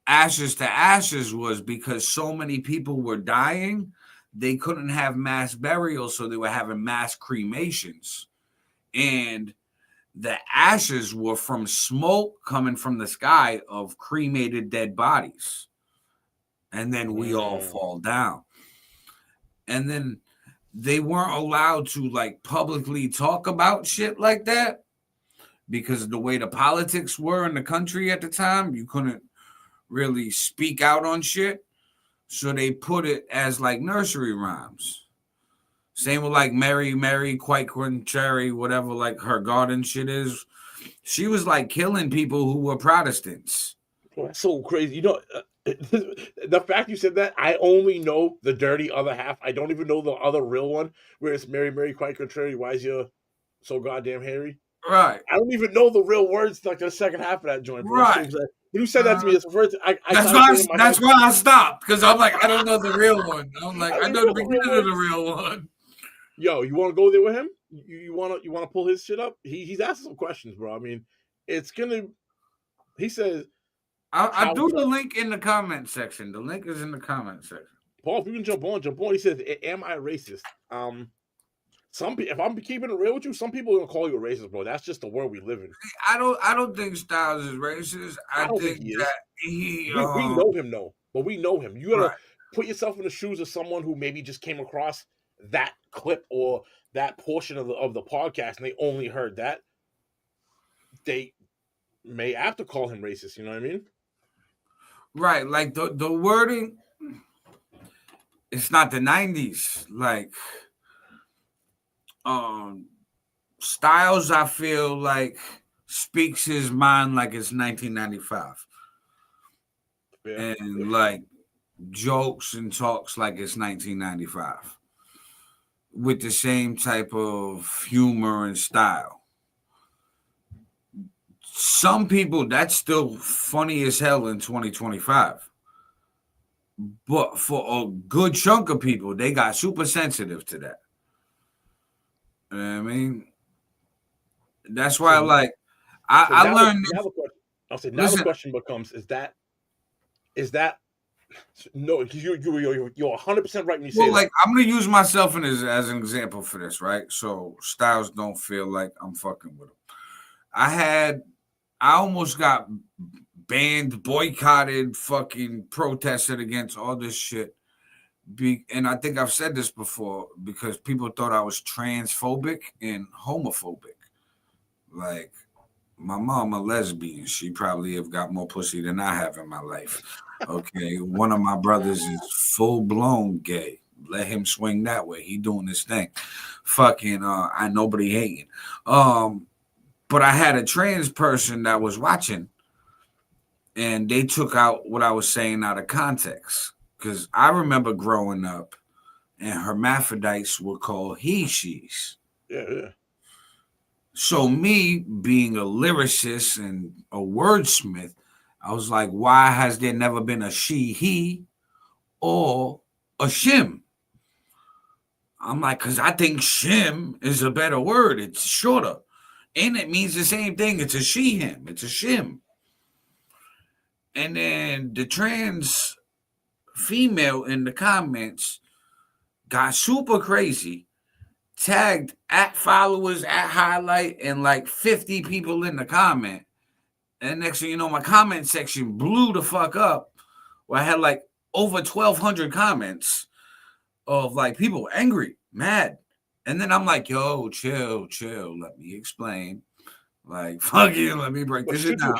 ashes to ashes was because so many people were dying, they couldn't have mass burials, so they were having mass cremations. And the ashes were from smoke coming from the sky of cremated dead bodies. And then we all fall down. And then they weren't allowed to like publicly talk about shit like that because of the way the politics were in the country at the time. You couldn't really speak out on shit. So they put it as like nursery rhymes. Same with like Mary, Quite Contrary, whatever like her garden shit is. She was like killing people who were Protestants. Oh, that's so crazy. You know, the fact you said that, I only know the dirty other half. I don't even know the other real one where it's Mary, Quite Contrary. Why is you so goddamn hairy? Right. I don't even know the real words like the second half of that joint. Bro. Right. When you said that to me, it's the first. That's why I stopped, because I'm like, I don't know the real one. I'm like, I know the beginning of the real one. Yo, you want to go there with him? You want to pull his shit up? He's asking some questions, bro. I mean, it's gonna. He says, "I do the link in the comment section. The link is in the comment section." Paul, if you can jump on. He says, "Am I racist?" If I'm keeping it real with you, some people are gonna call you a racist, bro. That's just the world we live in. I don't think Styles is racist. I think he that he. We know him, though, but we know him. You gotta put yourself in the shoes of someone who maybe just came across that clip or that portion of the podcast, and they only heard that. They may have to call him racist. You know what I mean? Right, like the wording. It's not the 90s, like. Styles, I feel like, speaks his mind like it's 1995. And like jokes and talks like it's 1995 with the same type of humor and style. Some people, that's still funny as hell in 2025. But for a good chunk of people, they got super sensitive to that. You know what I mean? That's why, I learned. Now the question becomes: Is that? No, you're 100% right when you say that. I'm gonna use myself as an example for this, right? So Styles don't feel like I'm fucking with him. I almost got banned, boycotted, fucking protested against all this shit. And I think I've said this before because people thought I was transphobic and homophobic. Like, my mom a lesbian. She probably have got more pussy than I have in my life. Okay. One of my brothers is full-blown gay. Let him swing that way. He doing his thing. Fucking, I nobody hating. But I had a trans person that was watching, and they took out what I was saying out of context. Because I remember growing up, and hermaphrodites were called he, she's. Yeah. So me being a lyricist and a wordsmith, I was like, why has there never been a she, he, or a shim? I'm like, because I think shim is a better word. It's shorter. And it means the same thing. It's a she, him. It's a shim. And then the trans female in the comments got super crazy, tagged at followers at highlight and like 50 people in the comment. And next thing you know, my comment section blew the fuck up. Where I had like over 1,200 comments of like people angry, mad. And then I'm like, yo, chill. Let me explain. Like, fuck you, let me break this shit down.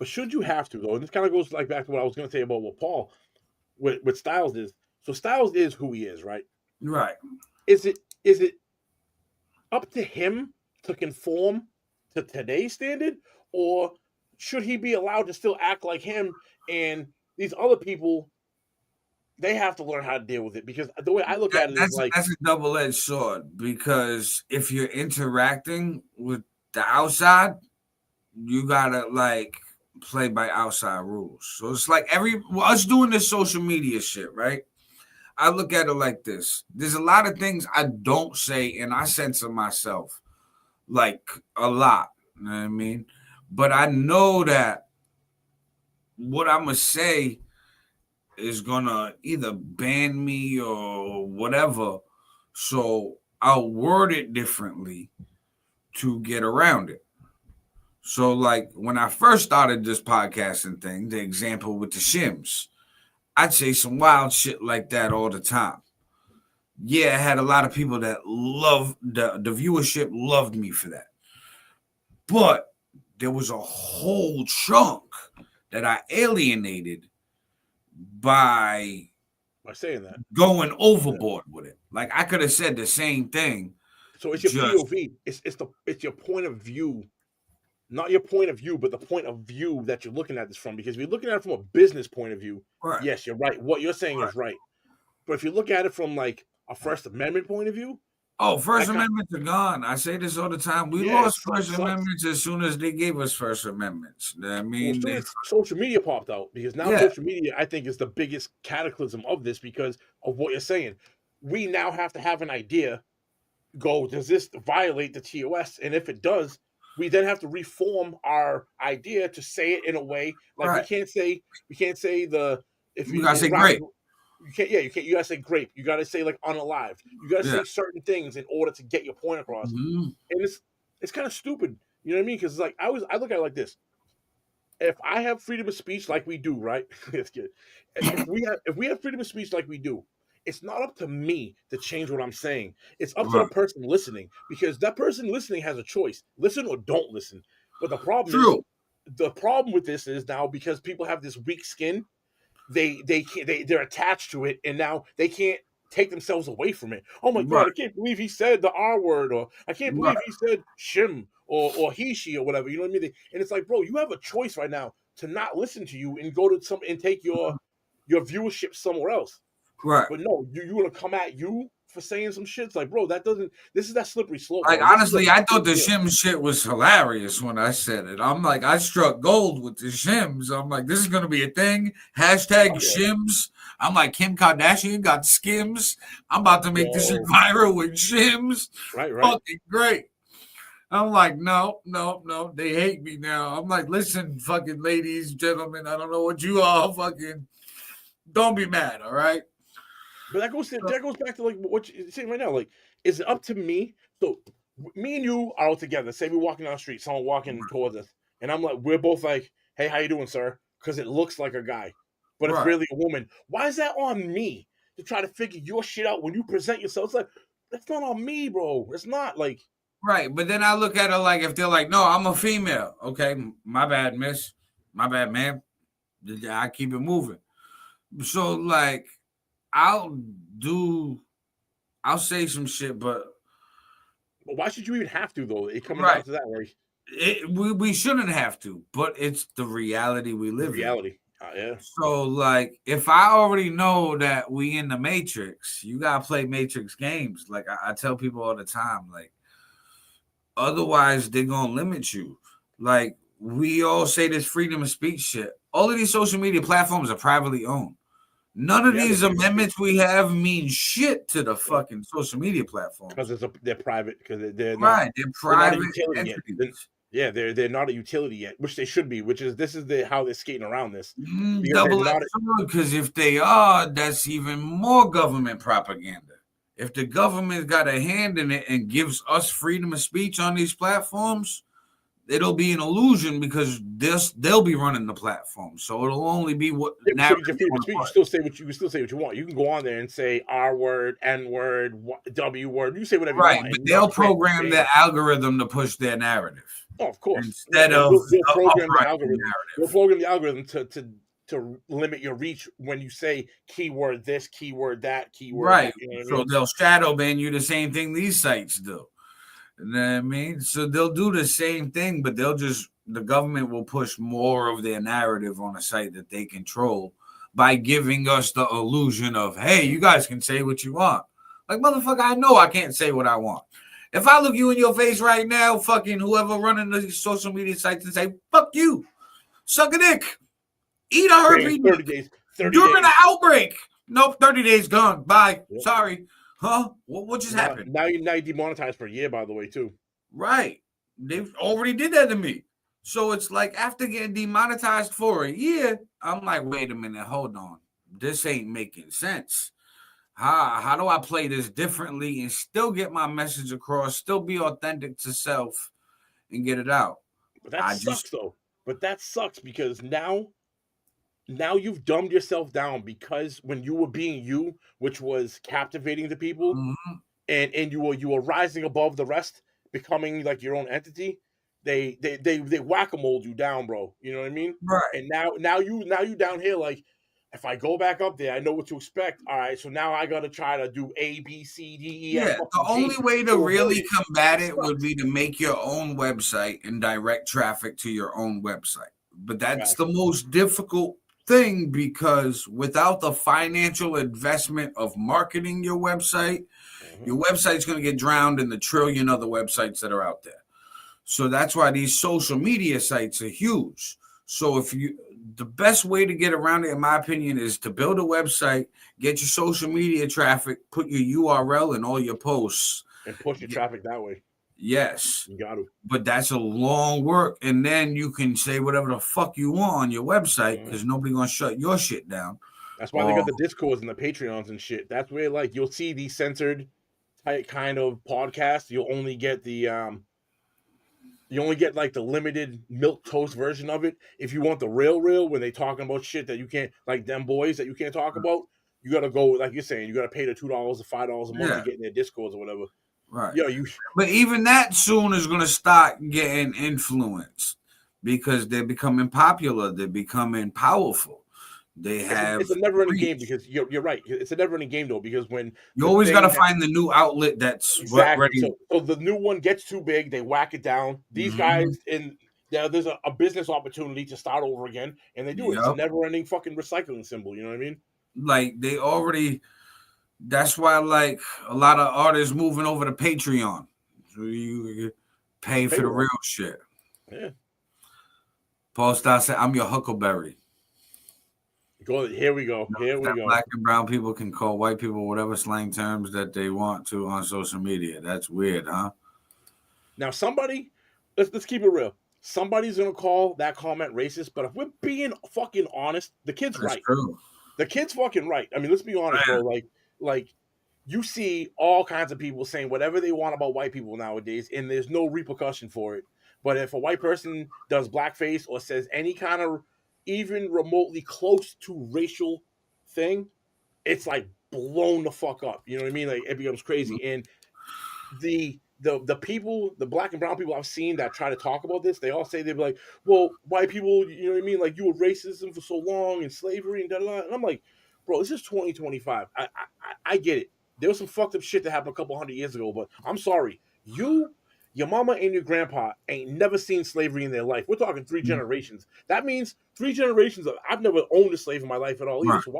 Should you have to, though? And this kind of goes like back to what I was going to say about what Paul, with Styles is. So Styles is who he is, right? Right. Is it up to him to conform to today's standard, or should he be allowed to still act like him, and these other people, they have to learn how to deal with it? Because the way I look at it is like, that's a double-edged sword, because if you're interacting with the outside, you gotta like play by outside rules. So it's like us doing this social media shit, right? I look at it like this. There's a lot of things I don't say, and I censor myself like a lot. You know what I mean? But I know that what I'm gonna say is gonna either ban me or whatever. So I'll word it differently to get around it. So, like, when I first started this podcasting thing, the example with the shims, I'd say some wild shit like that all the time. Yeah, I had a lot of people that loved the viewership, loved me for that. But there was a whole chunk that I alienated by saying that, going overboard with it. Like, I could have said the same thing. So it's your POV. It's your point of view. Not your point of view, but the point of view that you're looking at this from. Because if you're looking at it from a business point of view, right, yes, you're right. What you're saying is right. But if you look at it from like a First Amendment point of view, First Amendments are gone. I say this all the time. We lost First Amendments as soon as they gave us First Amendments. I mean, social media popped out, because now social media, I think, is the biggest cataclysm of this, because of what you're saying. We now have to have an idea. Does this violate the TOS? And if it does, we then have to reform our idea to say it in a way like we can't say if you gotta say grape. You gotta say grape. You gotta say like unalived. You gotta say certain things in order to get your point across. Mm-hmm. And it's kind of stupid, you know what I mean? Because like I look at it like this: if I have freedom of speech like we do, right? It's good. If we have freedom of speech like we do, it's not up to me to change what I'm saying. It's up to the person listening, because that person listening has a choice: listen or don't listen. But the problem with this is now, because people have this weak skin, they're attached to it, and now they can't take themselves away from it. Oh my God, I can't believe he said the R word, or I can't believe he said shim or he, she, or whatever. You know what I mean? And it's like, bro, you have a choice right now to not listen to you and go to some and take your viewership somewhere else. Right. But no, you want to come at you for saying some shit. It's like, bro, this is that slippery slope. Like, honestly, I thought the shim shit was hilarious when I said it. I'm like, I struck gold with the shims. I'm like, this is going to be a thing. Hashtag shims. I'm like, Kim Kardashian got skims. I'm about to make this shit viral with shims. Right. Fucking great. I'm like, no. They hate me now. I'm like, listen, fucking ladies, gentlemen, I don't know what you all fucking, don't be mad, all right? But that goes back to like what you're saying right now. Like, is it up to me? So me and you are all together. Say we're walking down the street, someone walking towards us, and I'm like, we're both like, hey, how you doing, sir? Because it looks like a guy, but it's really a woman. Why is that on me to try to figure your shit out when you present yourself? It's like, that's not on me, bro. It's not like. Right, but then I look at it like, if they're like, no, I'm a female. Okay, my bad, miss. My bad, ma'am. I keep it moving. So, like, I'll say some shit, but why should you even have to, though? It comes down to that, right? We shouldn't have to, but it's the reality we live in. Yeah. So, like, if I already know that we in the Matrix, you gotta play Matrix games. Like I tell people all the time, like, otherwise they're gonna limit you. Like, we all say this freedom of speech shit. All of these social media platforms are privately owned. None of these amendments we have mean shit to the fucking social media platforms. Because they're private. Because they're private entities. Yeah, they're not a utility yet, which they should be. This is how they're skating around this. Double-edged sword, because if they are, that's even more government propaganda. If the government got a hand in it and gives us freedom of speech on these platforms, it'll be an illusion because they'll be running the platform. So it'll only be what you still say what you want. You can go on there and say R word, N word, W word. You say whatever you want. Right, but they'll program their algorithm to push their narrative. Oh, of course. Instead of they'll program the algorithm. They'll program the algorithm to limit your reach when you say keyword this, keyword that, keyword. Right. That, you know what I So mean? they'll shadow ban you the same thing these sites do. You know what I mean? So they'll do the same thing, but the government will push more of their narrative on a site that they control by giving us the illusion of, hey, you guys can say what you want. Like, motherfucker, I know I can't say what I want. If I look you in your face right now, fucking whoever running the social media sites and say, fuck you, suck a dick, eat a herpes 30 days. During the outbreak. Nope, 30 days gone. Bye. Yep. Sorry. Huh? What just happened? Now you're demonetized for a year, by the way, too. Right. They've already did that to me. So it's like after getting demonetized for a year, I'm like, wait a minute, hold on. This ain't making sense. How do I play this differently and still get my message across, still be authentic to self and get it out? But that sucks, though. But that sucks because now you've dumbed yourself down because when you were being you, which was captivating the people, and you were rising above the rest, becoming like your own entity, they whack-a-mole you down, bro. You know what I mean? Right. And now you down here like, if I go back up there, I know what to expect. All right, so now I got to try to do A, B, C, D, E, F. Yeah, the only way to really combat it would be to make your own website and direct traffic to your own website. But that's the most difficult thing because without the financial investment of marketing your website, your website's going to get drowned in the trillion other websites that are out there. So that's why these social media sites are huge. So the best way to get around it, in my opinion, is to build a website, get your social media traffic, put your URL in all your posts. And push your traffic that way. Yes. You got to. But that's a long work. And then you can say whatever the fuck you want on your website because nobody's going to shut your shit down. That's why they got the Discords and the Patreons and shit. That's where, like, you'll see these censored type kind of podcasts. You'll only get like the limited milk toast version of it. If you want the real, when they talking about shit that you can't, like them boys that you can't talk about, you got to go, like you're saying, you got to pay the $2 or $5 a month to get in their Discords or whatever. Right. Yeah, but even that soon is going to start getting influenced because they're becoming popular. They're becoming powerful. It's a never-ending game because you're right. It's a never-ending game though because when you always got to find the new outlet that's ready. So the new one gets too big, they whack it down. These guys there's a business opportunity to start over again, and they do it. It's a never-ending fucking recycling symbol. You know what I mean? Like they already. That's why, like, a lot of artists moving over to Patreon. So you pay for the real shit. Yeah. Paul Star said, I'm your Huckleberry. Here we go. Black and brown people can call white people whatever slang terms that they want to on social media. That's weird, huh? Now, let's keep it real. Somebody's going to call that comment racist, but if we're being fucking honest, the kid's right. True. The kid's fucking right. I mean, let's be honest, bro. Like you see all kinds of people saying whatever they want about white people nowadays, and there's no repercussion for it. But if a white person does blackface or says any kind of even remotely close to racial thing, it's like blown the fuck up. You know what I mean? Like it becomes crazy. And the people, the black and brown people I've seen that try to talk about this, they all say they're like, well, white people, you know what I mean? Like you were racism for so long and slavery and da-da-da. And I'm like, bro, this is 2025. I get it. There was some fucked up shit that happened a couple 100 years ago, but I'm sorry. Your mama and your grandpa ain't never seen slavery in their life. We're talking 3 generations. That means 3 generations of I've never owned a slave in my life at all either. Right. So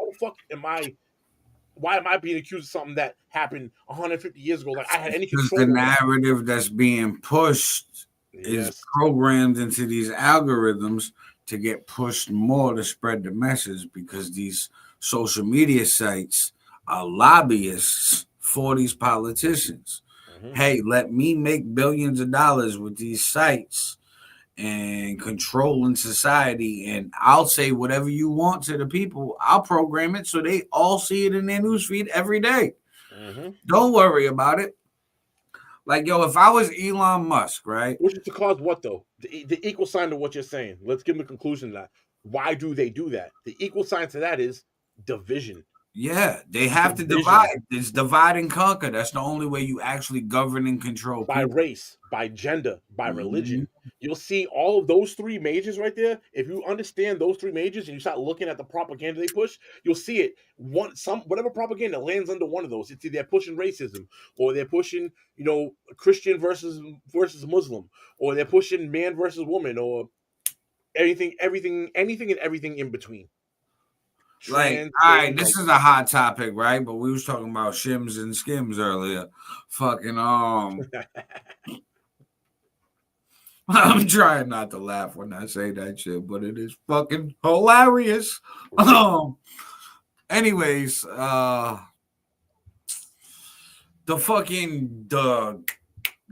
why am I being accused of something that happened 150 years ago? Like I had any control. The narrative that's being pushed is programmed into these algorithms to get pushed more to spread the message because these social media sites are lobbyists for these politicians. Hey, let me make billions of dollars with these sites and controlling society. And I'll say whatever you want to the people. I'll program it so they all see it in their newsfeed every day. Mm-hmm. Don't worry about it. Like, yo, if I was Elon Musk, right? Which is to cause what, though? The equal sign to what you're saying. Let's give them a conclusion to that. Why do they do that? The equal sign to that is division. Yeah, they have to divide. It's divide and conquer. That's the only way you actually govern and control by people. race, by gender, by religion. You'll see all of those three majors right there. If you understand those three majors and you start looking at the propaganda they push, you'll see it. Whatever propaganda lands under one of those. It's either they're pushing racism, or they're pushing, Christian versus Muslim, or they're pushing man versus woman, or anything and everything in between. Like, all right, this is a hot topic, right? But we was talking about shims and skims earlier. Fucking I'm trying not to laugh when I say that shit, but it is fucking hilarious. Anyways, the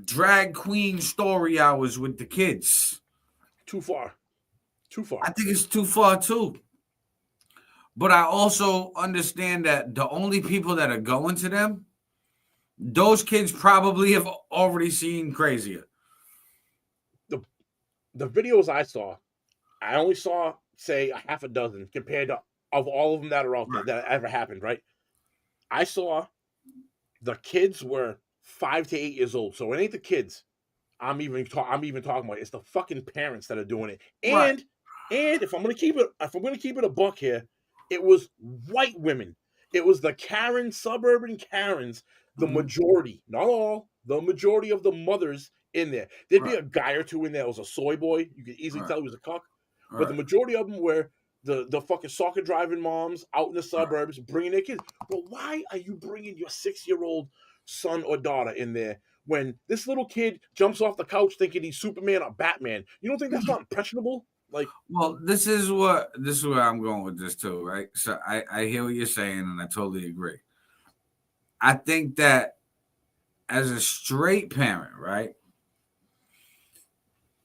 drag queen story hours with the kids. Too far. I think it's too far too. But I also understand that the only people that are going to them, those kids probably have already seen crazier. The videos I saw, I only saw, say, a half a dozen compared to of all of them that are out there that ever happened, right? I saw the kids were 5 to 8 years old. So it ain't the kids I'm even talking about. It's the fucking parents that are doing it. And if I'm gonna keep it a buck here, it was white women. It was the Karen, suburban Karens, the majority, not all, the majority of the mothers in there. There'd be a guy or two in there. It was a soy boy. You could easily tell he was a cuck. But the majority of them were the fucking soccer driving moms out in the suburbs bringing their kids. But why are you bringing your 6-year-old son or daughter in there when this little kid jumps off the couch thinking he's Superman or Batman? You don't think that's not impressionable? Like, well, this is where I'm going with this too, right? So I hear what you're saying, and I totally agree. I think that as a straight parent, right,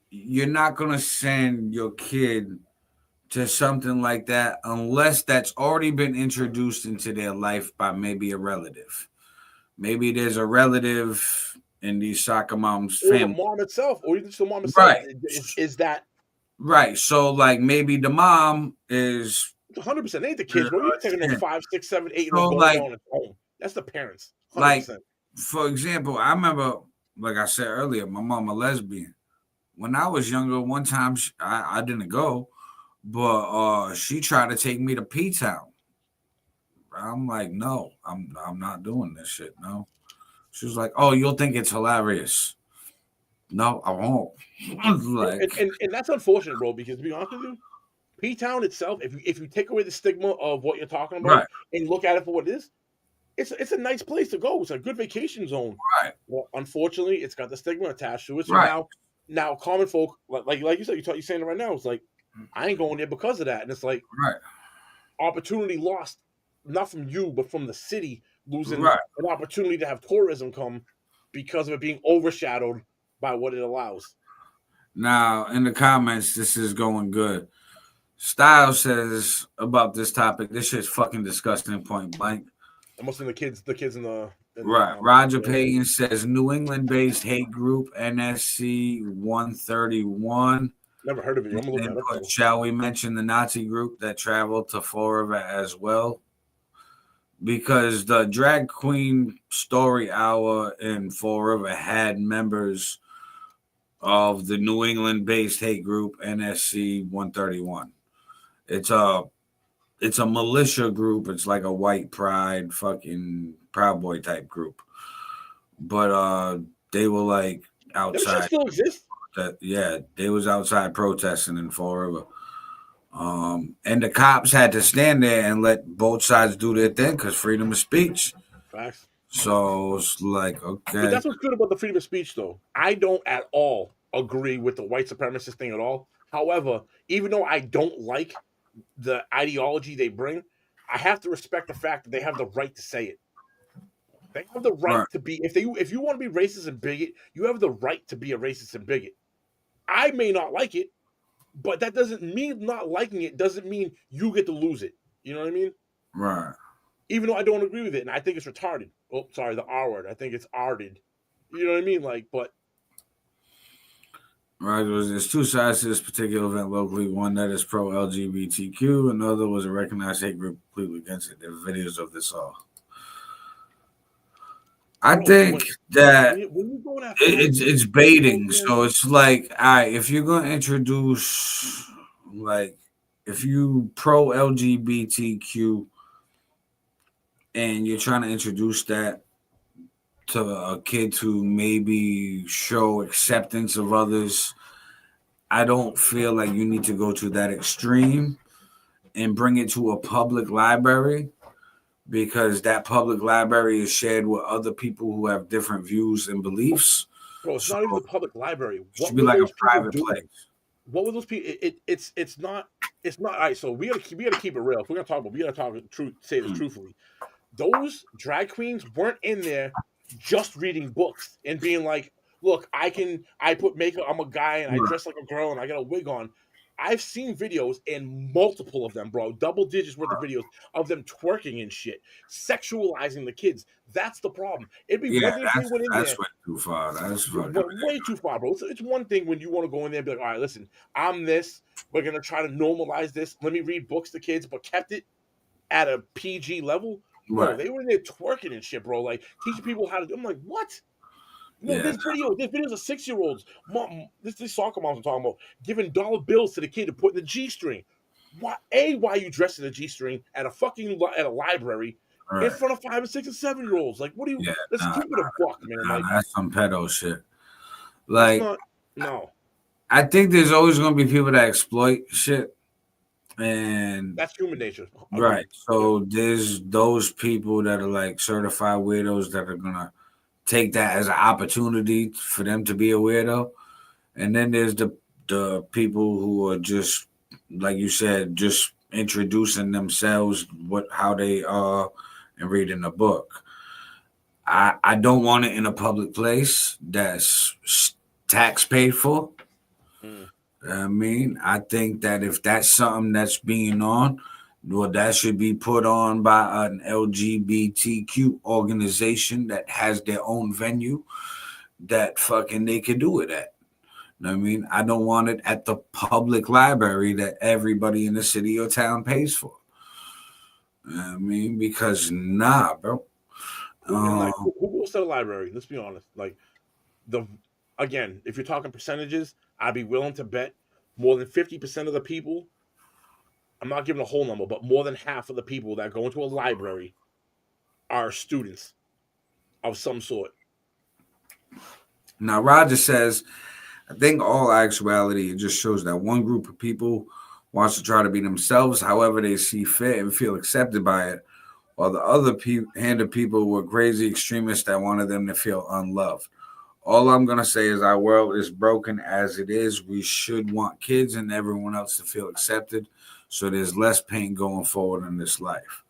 you're not gonna send your kid to something like that unless that's already been introduced into their life by maybe a relative. Maybe there's a relative in these soccer moms' family. Or the mom itself, or even just the mom itself. Right. Is that right? So, like, maybe the mom is 100%. Ain't the kids, bro. You're taking them 5, 6, 7, 8 so, like, on its own. That's the parents. 100%. Like, for example, I remember, like I said earlier, my mom a lesbian. When I was younger, one time I didn't go, but she tried to take me to P-Town. I'm like, no, I'm not doing this shit. No. She was like, oh, you'll think it's hilarious. No, I won't. Like, and that's unfortunate, bro, because to be honest with you, P-Town itself, if you take away the stigma of what you're talking about and look at it for what it is, it's a nice place to go. It's a good vacation zone. Right. Well, unfortunately, it's got the stigma attached to it. So now common folk, like you said, you're saying it right now, it's like, I ain't going there because of that. And it's like opportunity lost, not from you, but from the city losing an opportunity to have tourism come because of it being overshadowed by what it allows. Now, in the comments, this is going good. Style says about this topic, this shit's fucking disgusting, point blank. I'm mostly the kids in the Roger Payton says New England-based hate group NSC 131. Never heard of it. I'm gonna look that up. Shall we mention the Nazi group that traveled to Fall River as well? Because the drag queen story hour in Fall River had members of the New England-based hate group NSC 131. It's a militia group. It's like a white pride, fucking Proud Boy type group. But they were like outside. That still exists? They was outside protesting in Fall River. And the cops had to stand there and let both sides do their thing because freedom of speech. Facts. So it's like, okay. But that's what's good about the freedom of speech, though. I don't at all agree with the white supremacist thing at all. However, even though I don't like the ideology they bring, I have to respect the fact that they have the right to say it. They have the right to be, if you want to be racist and bigot, you have the right to be a racist and bigot. I may not like it, but that doesn't mean not liking it doesn't mean you get to lose it. You know what I mean? Right. Even though I don't agree with it, and I think it's retarded. Oh, sorry, the R word. I think it's arded. You know what I mean? Like, but Right. There's two sides to this particular event locally. One that is pro LGBTQ, another was a recognized hate group completely against it. There are videos of this all. I think that when you go that it's baiting. So it's like, all right, if you're gonna introduce, like, if you pro LGBTQ and you're trying to introduce that to a kid to maybe show acceptance of others, I don't feel like you need to go to that extreme and bring it to a public library, because that public library is shared with other people who have different views and beliefs. Bro, it's not even a public library. It should be like a private place. What were those people? It's not all right. So we gotta keep it real. If we're gonna talk about, we gotta talk the truth, say this truthfully. Those drag queens weren't in there just reading books and being like, look, I put makeup, I'm a guy and I dress like a girl and I got a wig on. I've seen videos, and multiple of them, bro, double digits worth of videos of them twerking and shit, sexualizing the kids. That's the problem. It'd be one thing if they went in there. That's way too far. That's way too far, bro. It's one thing when you want to go in there and be like, all right, listen, I'm this. We're gonna try to normalize this. Let me read books to kids, but kept it at a PG level. Bro, they were in there twerking and shit, bro. Like teaching people how to do. I'm like, what? No, this videos of 6-year-olds. Mom, this soccer moms I'm talking about giving dollar bills to the kid to put in the G-string. Why are you dressed in a G-string at a library in front of 5 and 6 and 7-year-olds? Like, what do you? Let's keep it a buck, man. Like, that's some pedo shit. Like, no. I think there's always going to be people that exploit shit, and that's human nature, right? So there's those people that are like certified weirdos that are gonna take that as an opportunity for them to be a weirdo. And then there's the people who are just, like you said, just introducing themselves, how they are, and reading a book. I don't want it in a public place that's tax paid for. I mean, I think that if that's something that's being on, well, that should be put on by an LGBTQ organization that has their own venue that fucking they can do it at. You know what I mean? I don't want it at the public library that everybody in the city or town pays for. You know what I mean? Because nah, bro. Like, who goes to the library? Let's be honest. Like, again, if you're talking percentages, I'd be willing to bet more than 50% of the people, I'm not giving a whole number, but more than half of the people that go into a library are students of some sort. Now, Roger says, I think all actuality, it just shows that one group of people wants to try to be themselves however they see fit and feel accepted by it, while the other hand of people were crazy extremists that wanted them to feel unloved. All I'm going to say is our world is broken as it is. We should want kids and everyone else to feel accepted, so there's less pain going forward in this life.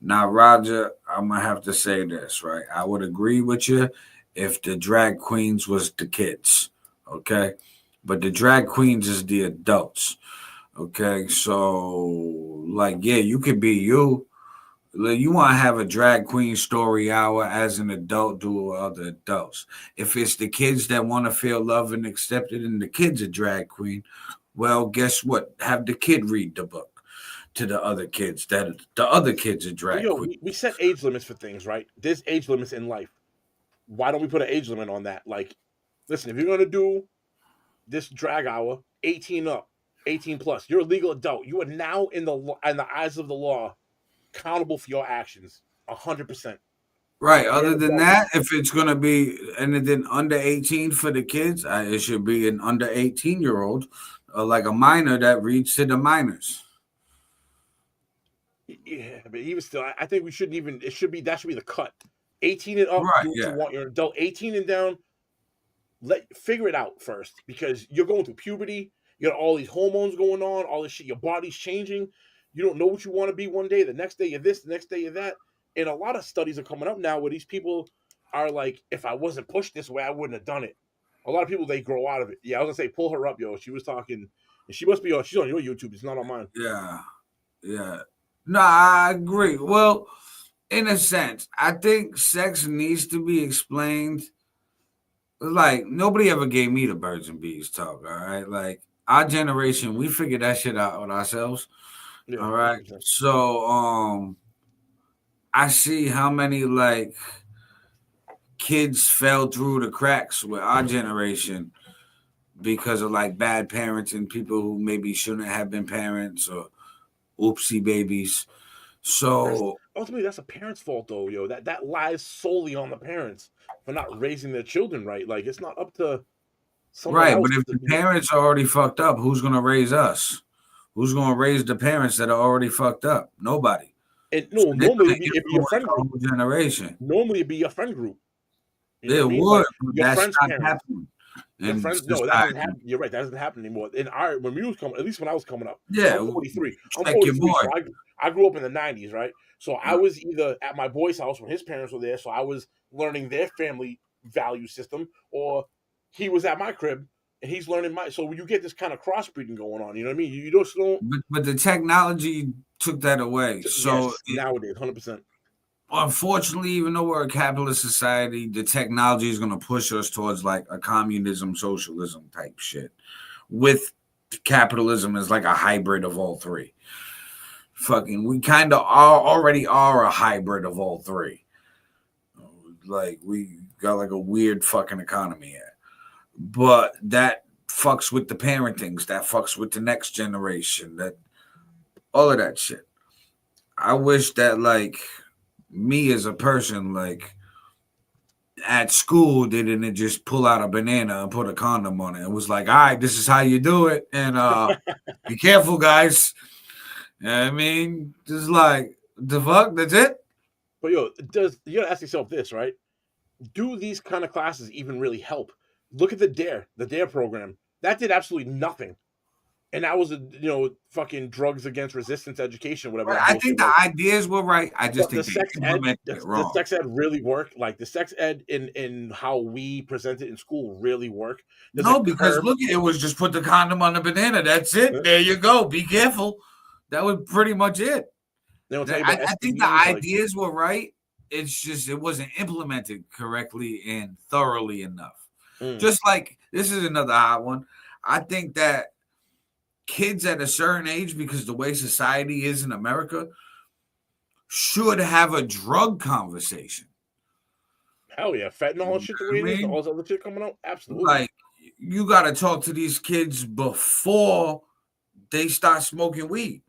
Now, Roger, I'm going to have to say this, right? I would agree with you if the drag queens was the kids, okay? But the drag queens is the adults, okay? So, like, yeah, you could be you. You want to have a drag queen story hour as an adult, do with other adults. If it's the kids that want to feel loved and accepted and the kid's a drag queen, well, guess what? Have the kid read the book to the other kids that the other kids are drag queen. We set age limits for things, right? There's age limits in life. Why don't we put an age limit on that? Like, listen, if you're going to do this drag hour, 18 up, 18 plus, you're a legal adult. You are now in the eyes of the law accountable for your actions 100%. Right. Other than that, if it's going to be anything under 18 for the kids, it should be an under 18-year-old, like a minor that reads to the minors. Yeah, but even still, I think we shouldn't even. That should be the cut. 18 and up, right, do what you want. You're an adult. 18 and down, figure it out first, because you're going through puberty. You got all these hormones going on, all this shit. Your body's changing. You don't know what you want to be one day. The next day you're this, the next day you're that. And a lot of studies are coming up now where these people are like, if I wasn't pushed this way, I wouldn't have done it. A lot of people they grow out of it. Yeah, I was gonna say pull her up, yo. She was talking, and she must be on. She's on your YouTube. It's not on mine. Yeah, yeah. No, I agree. Well, in a sense, I think sex needs to be explained. Like nobody ever gave me the birds and bees talk. All right, like our generation, we figured that shit out on ourselves. Yeah, All right. 100%. So, I see how many like kids fell through the cracks with our generation because of like bad parents and people who maybe shouldn't have been parents or oopsie babies. So Ultimately, that's a parent's fault, though, yo. That lies solely on the parents for not raising their children right. Like it's not up to someone right, else. but if the parents are already fucked up, who's gonna raise us? Who's gonna raise the parents that are already fucked up? Nobody. And no, So normally it'd be your influence friend the group. whole generation. Normally it'd be your friend group. You know It what I mean? would, Like, but your that's friend's not parents. happening. Your friends, no, that doesn't happen. You're right, that doesn't happen anymore. In our when we was coming, at least when I was coming up, Yeah, I'm 43. I'm check your 43, boy. so I grew up in the 90s, right? So I was either at my boy's house when his parents were there, so I was learning their family value system, or he was at my crib and he's learning my. So you get this kind of crossbreeding going on. You know what I mean? You just don't. But the technology took that away. So Yes, nowadays, 100%. unfortunately, even though we're a capitalist society, the technology is going to push us towards like a communism, socialism type shit. With capitalism as like a hybrid of all three. Fucking, we kind of already are a hybrid of all three. Like we got like a weird fucking economy here, but that fucks with the parentings. That fucks with the next generation. That all of that shit. I wish that like me as a person, like at school, they didn't just pull out a banana and put a condom on it. It was like, all right, this is how you do it, and be careful, guys. You know what I mean, just like the fuck, that's it. But yo, you gotta ask yourself this, right? Do these kind of classes even really help? Look at the DARE program. That did absolutely nothing. And that was fucking drugs against resistance education, whatever. Right, I think the ideas were right. I just think the sex ed really worked. Like the sex ed in how we present it in school really work. No, because look, it was just put the condom on the banana. That's it. There you go. Be careful. That was pretty much it. I think the ideas were right. It's just it wasn't implemented correctly and thoroughly enough. Just like this is another hot one. I think that kids at a certain age, because the way society is in America, should have a drug conversation. Hell yeah, fentanyl and shit the way it is, all this other shit coming out. Absolutely. Like you got to talk to these kids before they start smoking weed.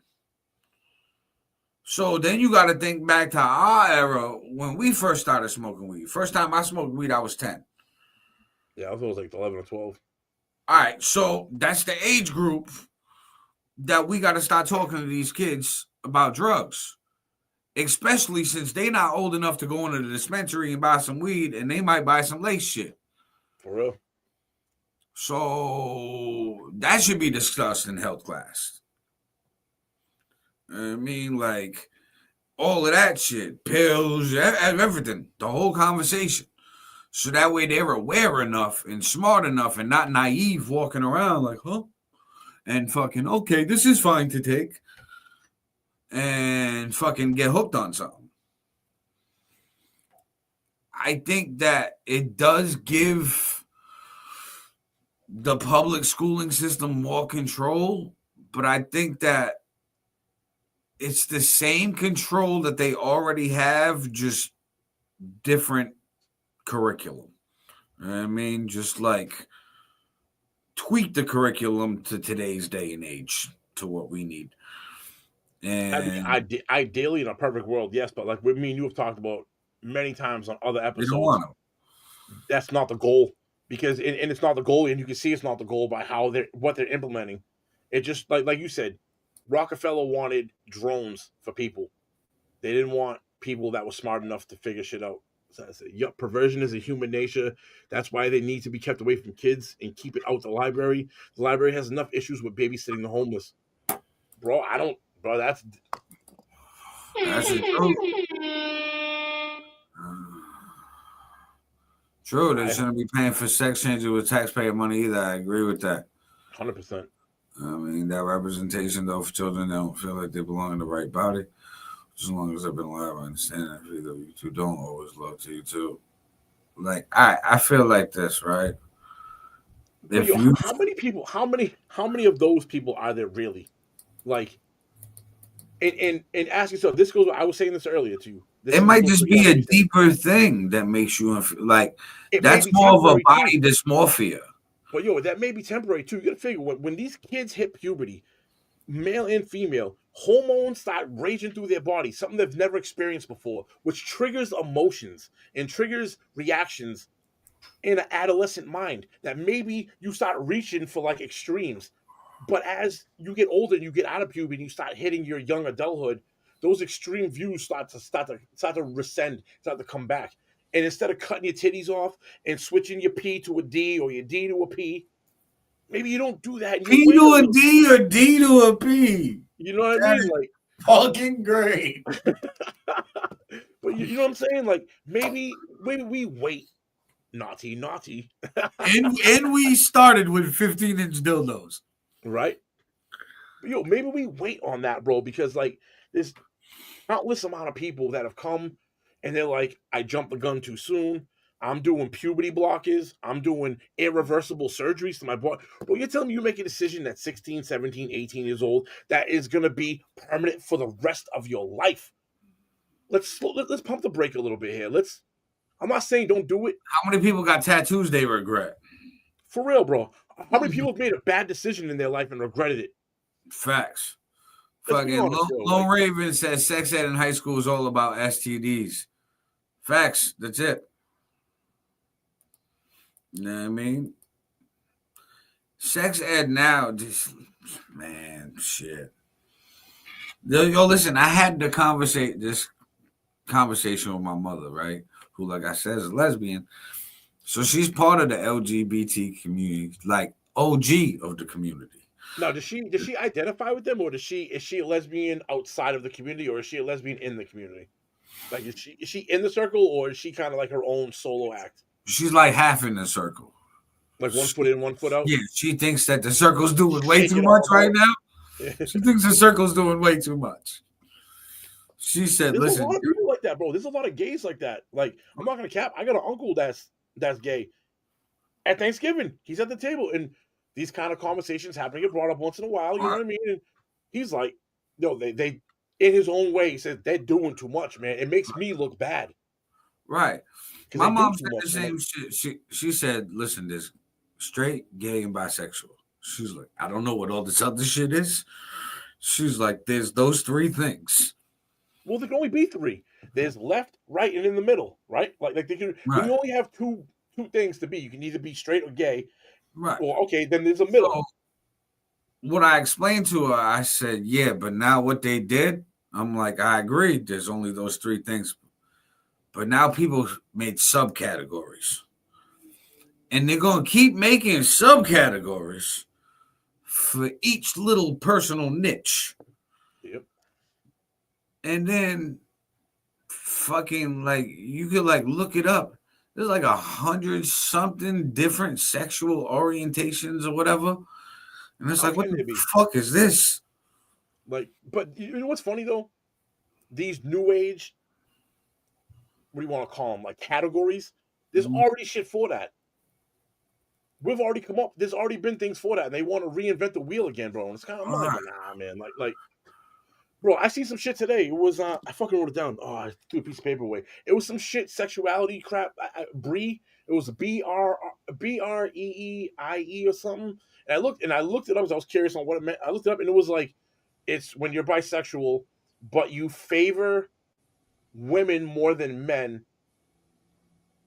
So then you got to think back to our era when we first started smoking weed. First time I smoked weed, I was 10. Yeah, I was like 11 or 12. All right, so that's the age group that we got to start talking to these kids about drugs, especially since they're not old enough to go into the dispensary and buy some weed, and they might buy some lace shit. For real. So that should be discussed in health class. I mean, like all of that shit, pills, everything, the whole conversation. So that way they're aware enough and smart enough and not naive walking around like, huh? And fucking, okay, this is fine to take. And fucking get hooked on something. I think that it does give the public schooling system more control, but I think that it's the same control that they already have, just different curriculum. I mean, just like tweak the curriculum to today's day and age to what we need. And I mean, ideally in a perfect world, yes, but like with me and you have talked about many times on other episodes, don't want to. That's not the goal, because and it's not the goal, and you can see it's not the goal by what they're implementing. It just like you said, Rockefeller wanted drones for people. They didn't want people that were smart enough to figure shit out. So I said, yep, perversion is a human nature. That's why they need to be kept away from kids and keep it out the library. The library has enough issues with babysitting the homeless. Bro, that's the truth. True, they shouldn't be paying for sex changes with taxpayer money either. I agree with that. 100%. I mean, that representation, though, for children, they don't feel like they belong in the right body. As long as I've been alive, I understand that. For either of you two don't, always love to you too. Like, I feel like this, right? If how many people, how many of those people are there really? Like, and ask yourself, this goes, I was saying this earlier to you. It might just be a deeper thing that makes you like, that's more of a body dysmorphia. But yo, that may be temporary too. You gotta figure when these kids hit puberty, male and female, hormones start raging through their body, something they've never experienced before, which triggers emotions and triggers reactions in an adolescent mind that maybe you start reaching for like extremes. But as you get older and you get out of puberty and you start hitting your young adulthood, those extreme views start to rescend, start to come back. And instead of cutting your titties off and switching your P to a D or your D to a P, maybe you don't do that. P to a D or D to a P. You know what I mean? Like, fucking great. But you know what I'm saying? Like, maybe we wait. Naughty. and we started with 15-inch dildos. Right? Yo, maybe we wait on that, bro, because like there's countless amount of people that have come and they're like, I jumped the gun too soon. I'm doing puberty blockers. I'm doing irreversible surgeries to my body. Bro, you're telling me you make a decision at 16, 17, 18 years old that is going to be permanent for the rest of your life. Let's pump the brake a little bit here. I'm not saying don't do it. How many people got tattoos they regret? For real, bro. How many people have made a bad decision in their life and regretted it? Facts. Fucking Lone Raven says sex ed in high school is all about STDs. Facts. That's it. You know what I mean? Sex ed now, just, man, shit. Yo, listen, I had this conversation with my mother, right? Who, like I said, is a lesbian. So she's part of the LGBT community, like OG of the community. Now, does she identify with them, or is she a lesbian outside of the community, or is she a lesbian in the community? Like, is she in the circle, or is she kind of like her own solo act? She's like half in the circle. Like 1 foot in, 1 foot out? Yeah, she thinks that the circle's doing way too much right now. She thinks the circle's doing way too much. She said, There's listen. a lot of people like that, bro. There's a lot of gays like that. Like, I'm not going to cap. I got an uncle that's gay. At Thanksgiving, he's at the table, and these kind of conversations happen to get brought up once in a while. You know what I mean? And he's like, no, they in his own way, he said, they're doing too much, man. It makes me look bad. Right. My mom said the same shit. She said, listen, there's straight, gay, and bisexual. She's like, I don't know what all this other shit is. She's like, there's those three things. Well, there can only be three. There's left, right, and in the middle, right? Like they can. Right. You only have two things to be. You can either be straight or gay. Right. Or okay, then there's a middle. So, what I explained to her, I said, yeah, but now what they did, I'm like, I agree. There's only those three things. But now people made subcategories. And they're going to keep making subcategories for each little personal niche. Yep. And then fucking like, you could like look it up. There's like 100-something different sexual orientations or whatever. And it's like, what the fuck is this? Like, but you know what's funny though? These new age, what do you want to call them? Like categories. There's already shit for that. We've already come up. There's already been things for that, and they want to reinvent the wheel again, bro. And it's kind of like, nah, man. Like, bro, I see some shit today. It was I fucking wrote it down. Oh, I threw a piece of paper away. It was some shit, sexuality crap. Bree. It was BREEIE or something. And I looked it up because I was curious on what it meant. I looked it up, and it was like, it's when you're bisexual, but you favor women more than men.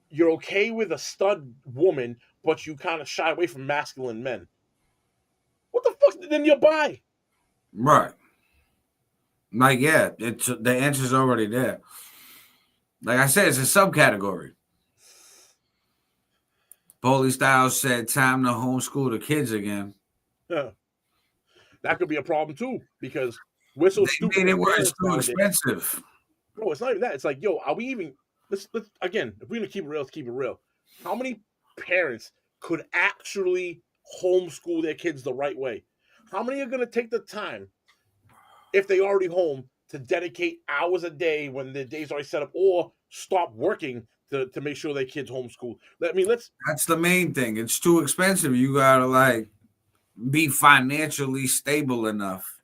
You're okay with a stud woman, but you kind of shy away from masculine men. What the fuck? Then you're bi. Right. Like, yeah, it's the answer's already there. Like I said, it's a subcategory. Polly Styles said, time to homeschool the kids again. Yeah. That could be a problem too, because we're so stupid. Made it where it's too expensive. Bro, it's not even that. It's like, yo, are we even... Let's again, if we're gonna keep it real, let's keep it real. How many parents could actually homeschool their kids the right way? How many are going to take the time, if they already home, to dedicate hours a day when the day's already set up, or stop working to make sure their kids homeschool? I mean, That's the main thing. It's too expensive. You gotta like be financially stable enough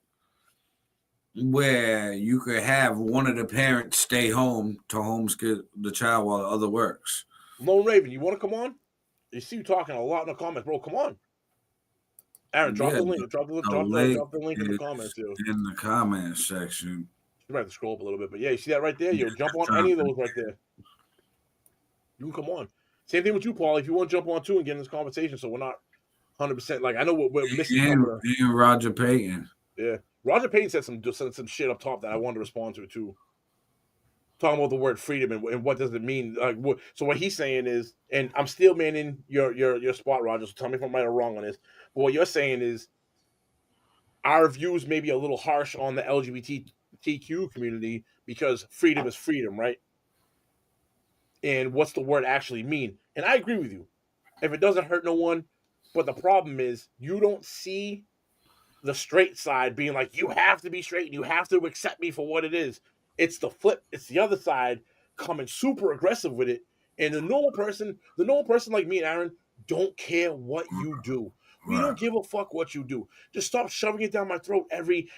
where you could have one of the parents stay home to homeschool the child while the other works. Lone Raven, you want to come on? You see you talking a lot in the comments, bro. Come on. Aaron, drop the link. Drop the link in the comments, yo. In the comment section. You might have to scroll up a little bit, but yeah, you see that right there? Yo, jump on any of those right there. You can come on. Same thing with you, Paul. If you want to jump on too and get in this conversation, so we're not 100%. Like, I know we're missing. And Roger Payton. Yeah, Roger Payton said some shit up top that I wanted to respond to too. Talking about the word freedom and what does it mean? So what he's saying is, and I'm still manning your spot, Roger. So tell me if I'm right or wrong on this. But what you're saying is, our views may be a little harsh on the LGBTQ community because freedom is freedom, right? And what's the word actually mean? And I agree with you. If it doesn't hurt no one, but the problem is you don't see the straight side being like, you have to be straight and you have to accept me for what it is. It's the flip. It's the other side coming super aggressive with it. And the normal person like me and Aaron don't care what you do. We don't give a fuck what you do. Just stop shoving it down my throat every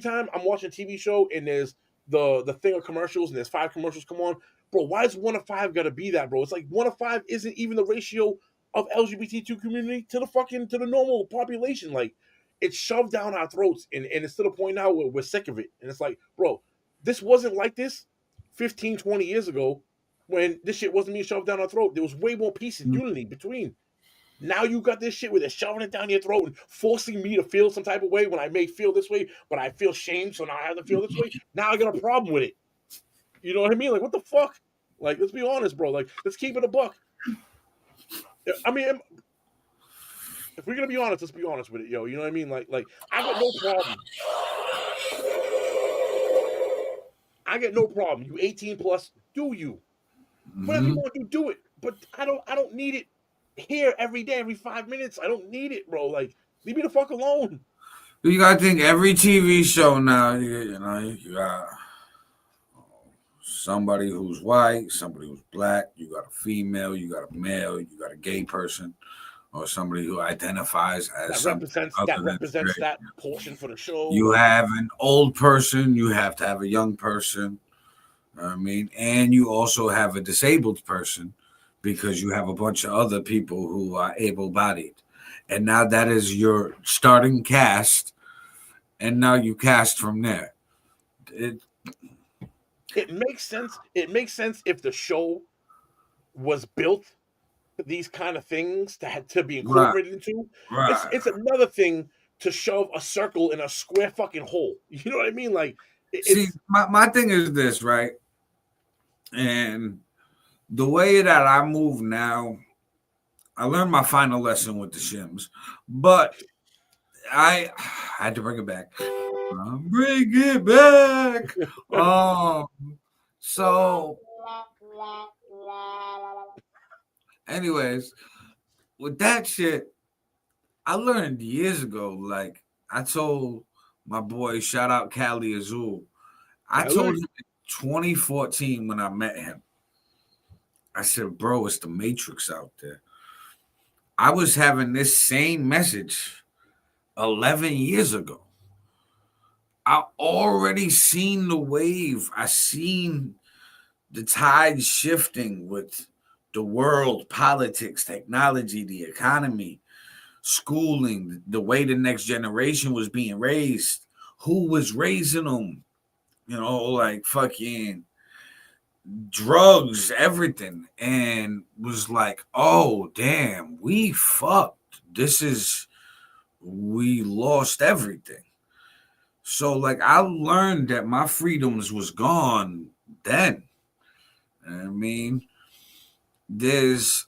time I'm watching a TV show and there's the thing of commercials and there's 5 commercials come on. Bro, why is 1 of 5 gotta be that, bro? It's like 1 of 5 isn't even the ratio of LGBTQ community to the normal population. Like, it's shoved down our throats, and it's to the point now where we're sick of it. And it's like, bro, this wasn't like this 15, 20 years ago when this shit wasn't being shoved down our throat. There was way more peace and unity between. Now you got this shit where they're shoving it down your throat and forcing me to feel some type of way when I may feel this way, but I feel shame, so now I have to feel this way. Now I got a problem with it. You know what I mean? Like, what the fuck? Like, let's be honest, bro. Like, let's keep it a buck. I mean, if we're gonna be honest, let's be honest with it, yo. You know what I mean? Like I got no problem. I got no problem. You 18 plus, do you? Whatever you want to do it. But I don't need it here every day, every 5 minutes. I don't need it, bro. Like, leave me the fuck alone. You gotta think every TV show now, you got somebody who's white, somebody who's black, you got a female, you got a male, you got a gay person, or somebody who identifies as that represents that portion for the show. You have an old person, you have to have a young person. I mean, and you also have a disabled person because you have a bunch of other people who are able-bodied. And now that is your starting cast, and now you cast from there. It makes sense. It makes sense if the show was built for these kind of things to be incorporated into. Right. It's another thing to shove a circle in a square fucking hole. You know what I mean? Like, see, my thing is this, right? And the way that I move now, I learned my final lesson with the shims, but I had to bring it back. Bring it back. So anyways, with that shit, I learned years ago. Like, I told my boy, shout out Cali Azul. I told him in 2014 when I met him, I said, bro, it's the Matrix out there. I was having this same message 11 years ago. I already seen the wave. I seen the tide shifting with the world, politics, technology, the economy, schooling, the way the next generation was being raised, who was raising them, you know, like fucking drugs, everything, and was like, oh, damn, we fucked. We lost everything. So, like, I learned that my freedoms was gone then. I mean, there's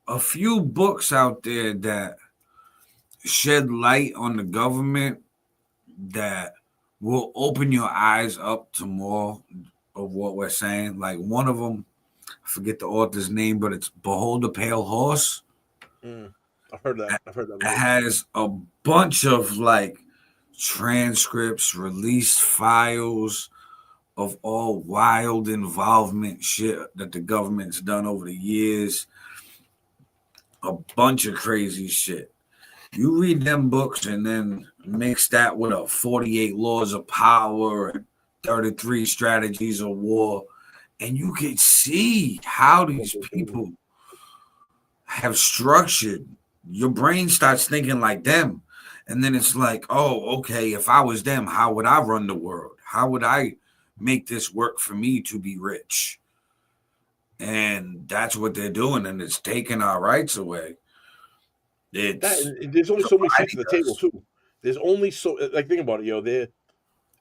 a few books out there that shed light on the government that will open your eyes up to more of what we're saying. Like, one of them, I forget the author's name, but it's Behold the Pale Horse. I've heard that. It has a bunch of like transcripts, released files of all wild involvement shit that the government's done over the years. A bunch of crazy shit. You read them books and then mix that with a 48 Laws of Power and 33 Strategies of War, and you can see how these people have structured. Your brain starts thinking like them. And then it's like, oh, okay, if I was them, how would I run the world? How would I make this work for me to be rich? And that's what they're doing, and it's taking our rights away. There's only so many seats at the table, too. There's only so, like, think about it, yo.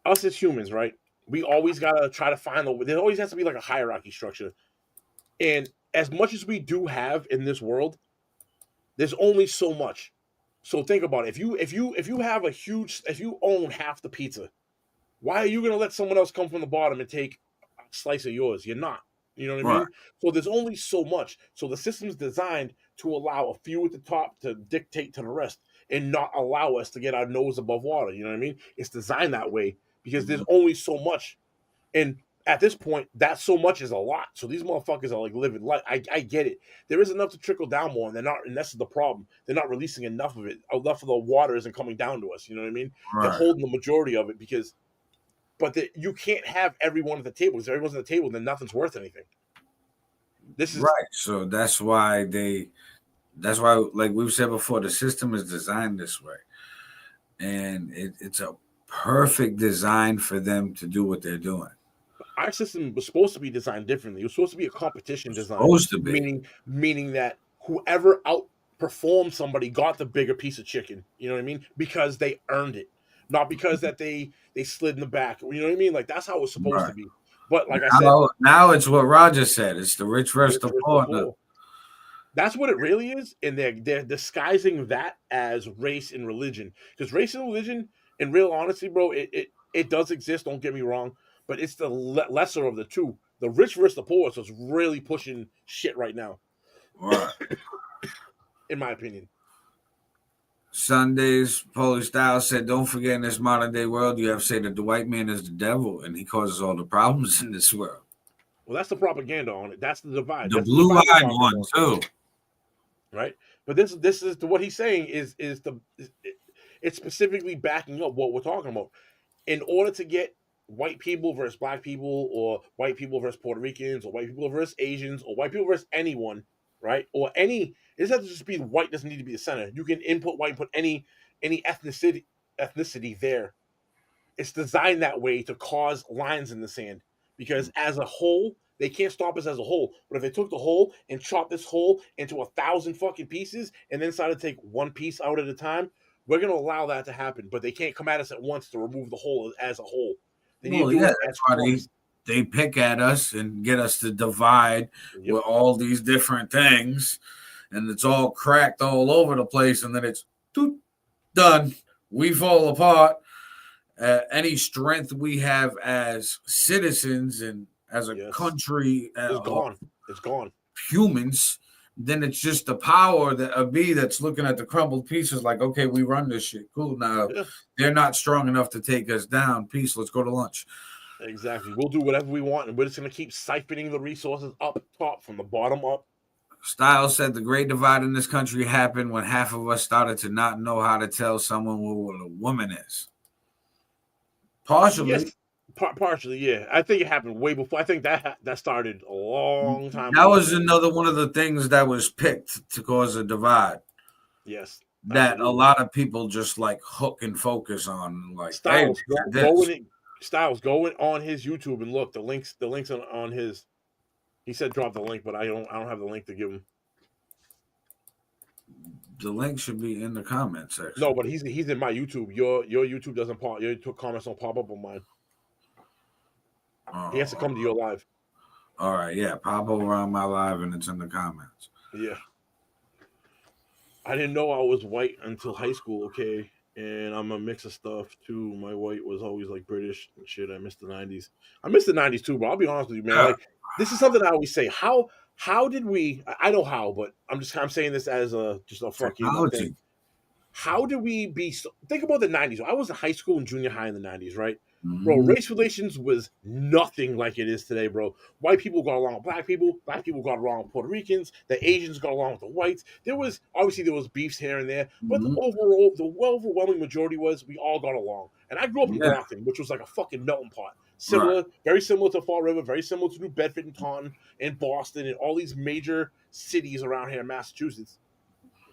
Us as humans, right? We always got to try to find there always has to be like a hierarchy structure. And as much as we do have in this world, there's only so much. So think about it. If you have if you own half the pizza, why are you going to let someone else come from the bottom and take a slice of yours? You're not. You know what I mean? So there's only so much. So the system's designed to allow a few at the top to dictate to the rest and not allow us to get our nose above water. You know what I mean? It's designed that way because there's only so much. And at this point, that so much is a lot. So these motherfuckers are like living life. I get it. There is enough to trickle down more, and they're not. And that's the problem. They're not releasing enough of it. Enough of the water isn't coming down to us. You know what I mean? They're holding the majority of it because, but you can't have everyone at the table. Because everyone's at the table, then nothing's worth anything. This is right. So that's why like we've said before, the system is designed this way, and it's a perfect design for them to do what they're doing. Our system was supposed to be designed differently. It was supposed to be a competition design. Supposed to be. Meaning that whoever outperformed somebody got the bigger piece of chicken. You know what I mean? Because they earned it, not because that they slid in the back. You know what I mean? Like that's how it was supposed to be. But like I said, now it's what Roger said. It's the rich versus the poor. That's what it really is, and they're disguising that as race and religion. Because race and religion, in real honesty, bro, it does exist. Don't get me wrong. But it's the lesser of the two. The rich versus the poor is really pushing shit right now. Right. In my opinion. Sundays, Polish Style said, don't forget in this modern day world, you have to say that the white man is the devil and he causes all the problems in this world. Well, that's the propaganda on it. That's the divide. The blue-eyed one, too. Right? But this is what he's saying is it's specifically backing up what we're talking about. In order to get white people versus black people, or white people versus Puerto Ricans, or white people versus Asians, or white people versus anyone, right? Or it doesn't have to just be white, doesn't need to be the center. You can input white, put any ethnicity there. It's designed that way to cause lines in the sand. Because as a whole, they can't stop us as a whole. But if they took the whole and chopped this whole into 1,000 fucking pieces and then decided to take one piece out at a time, we're going to allow that to happen. But they can't come at us at once to remove the whole as a whole. That's why they pick at us and get us to divide with all these different things, and it's all cracked all over the place, and then it's done. We fall apart. Any strength we have as citizens and as a country, it's gone. It's gone. Humans. Then it's just the power that's looking at the crumbled pieces like, okay, we run this shit. Cool. Now they're not strong enough to take us down. Peace. Let's go to lunch. Exactly. We'll do whatever we want, and we're just going to keep siphoning the resources up top from the bottom up. Styles said the great divide in this country happened when half of us started to not know how to tell someone what a woman is. Partially. Yes. Partially, yeah. I think it happened way before. I think that started a long time ago. That was another one of the things that was picked to cause a divide. Yes. That a lot of people just like hook and focus on. Like Styles, Styles, go on his YouTube and look. The links on his. He said drop the link, but I don't have the link to give him. The link should be in the comments section. No, but he's in my YouTube. Your YouTube doesn't pop. Your comments don't pop up on mine. He has to come to your live. All right, yeah. Pop over on my live and it's in the comments. Yeah. I didn't know I was white until high school, okay? And I'm a mix of stuff, too. My white was always, like, British and shit. I missed the 90s. I missed the 90s, too, but I'll be honest with you, man. this is something I always say. How did we? I know how, but I'm saying this as a just a fucking Technology. thing. How did we be? Think about the '90s. I was in high school and junior high in the '90s, right? Bro, race relations was nothing like it is today, bro. White people got along with black people got along with Puerto Ricans, the Asians got along with the whites. There was beefs here and there, but the overwhelming majority was we all got along. And I grew up in Brockton, which was like a fucking melting pot. Very similar to Fall River, very similar to New Bedford and Taunton and Boston and all these major cities around here in Massachusetts.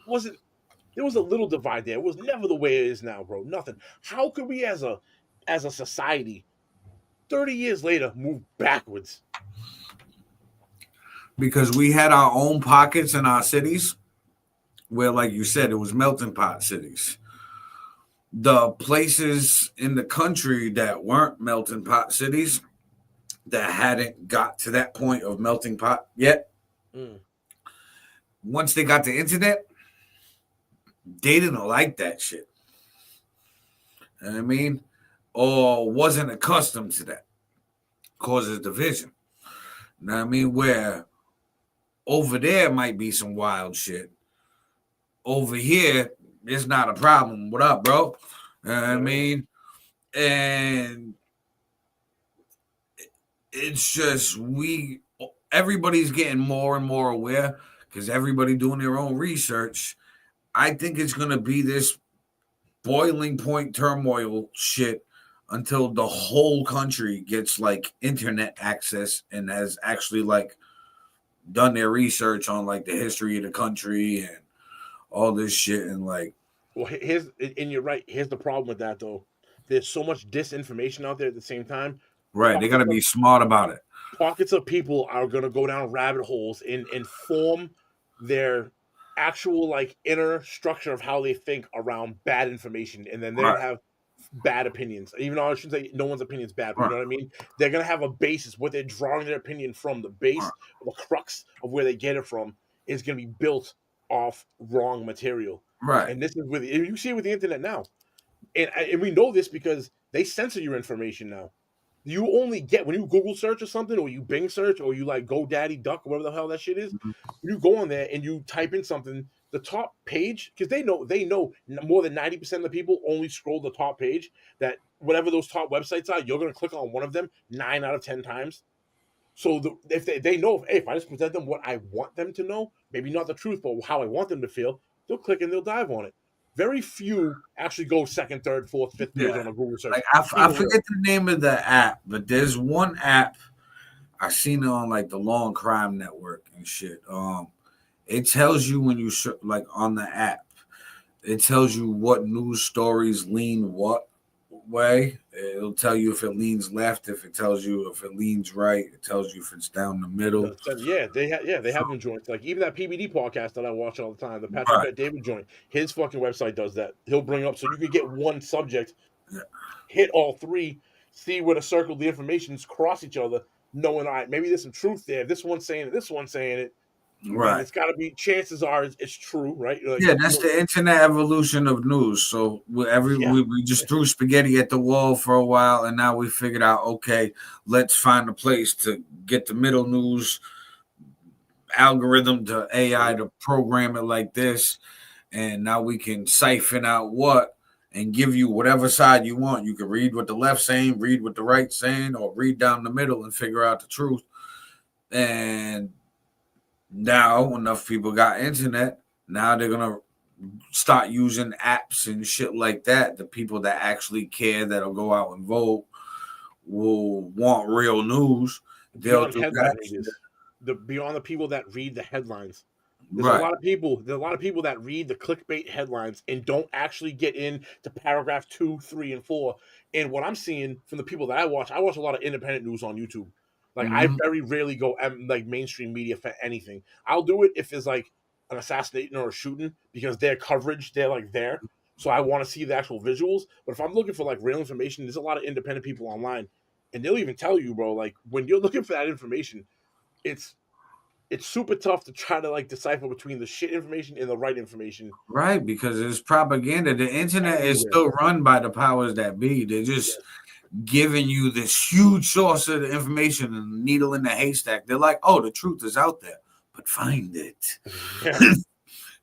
There was a little divide there. It was never the way it is now, bro. Nothing. How could we as a society 30 years later move backwards? Because we had our own pockets in our cities where, like you said, it was melting pot cities. The places in the country that weren't melting pot cities, that hadn't got to that point of melting pot yet, once they got the internet, they didn't like that shit. You know what I mean? Or wasn't accustomed to that. Causes division. You know what I mean? Where over there might be some wild shit. Over here, it's not a problem. What up, bro? You know what I mean? And it's just everybody's getting more and more aware because everybody doing their own research. I think it's going to be this boiling point turmoil shit until the whole country gets like internet access and has actually like done their research on like the history of the country and all this shit. And like, well, you're right. Here's the problem with that though. There's so much disinformation out there at the same time. Right. They got to be smart about it. Pockets of people are going to go down rabbit holes and form their actual like inner structure of how they think around bad information, and then they're gonna have bad opinions. Even though I shouldn't say no one's opinion is bad, but you know what I mean? They're gonna have a basis, what they're drawing their opinion from. The base, the crux of where they get it from is gonna be built off wrong material. Right. And this is you see it with the internet now. And we know this because they censor your information now. You only get when you Google search or something, or you Bing search, or you like GoDaddy Duck, whatever the hell that shit is. You go on there and you type in something, the top page, because they know more than 90% of the people only scroll the top page. That whatever those top websites are, you're gonna click on one of them 9 out of 10 times. So if they know, if I just present them what I want them to know, maybe not the truth, but how I want them to feel, they'll click and they'll dive on it. Very few actually go second, third, fourth, fifth page on a Google search. Like I forget the name of the app, but there's one app I seen it on like the Long Crime Network and shit. It tells you when you like on the app, it tells you what news stories lean what way. It'll tell you if it leans left, if it tells you if it leans right, it tells you if it's down the middle. Yeah, they have them joints. Like even that PBD podcast that I watch all the time, the Patrick Bet David joint, his fucking website does that. He'll bring up so you can get one subject, hit all three, see where the circle the informations cross each other, knowing maybe there's some truth there. This one's saying it, this one's saying it. Right. And it's got to be. Chances are it's true, right? Like, yeah, that's the internet evolution of news. So we just threw spaghetti at the wall for a while, and now we figured out, okay, let's find a place to get the middle news algorithm to AI to program it like this, and now we can siphon out what and give you whatever side you want. You can read what the left's saying, read what the right's saying, or read down the middle and figure out the truth. And now enough people got internet, now they're gonna start using apps and shit like that. The people that actually care, that'll go out and vote, will want real news. They'll do that. Beyond the people that read the headlines. There's a lot of people that read the clickbait headlines and don't actually get into paragraph 2, 3, and 4. And what I'm seeing from the people that I watch a lot of independent news on YouTube. Like I very rarely go like mainstream media for anything. I'll do it if there's like an assassination or a shooting because their coverage, they're like there. So I want to see the actual visuals. But if I'm looking for like real information, there's a lot of independent people online, and they'll even tell you, bro, like when you're looking for that information, it's super tough to try to like decipher between the shit information and the right information. Right, because it's propaganda. The internet is still run by the powers that be. giving you this huge source of the information and the needle in the haystack. They're like, oh, the truth is out there, but find it. Yeah.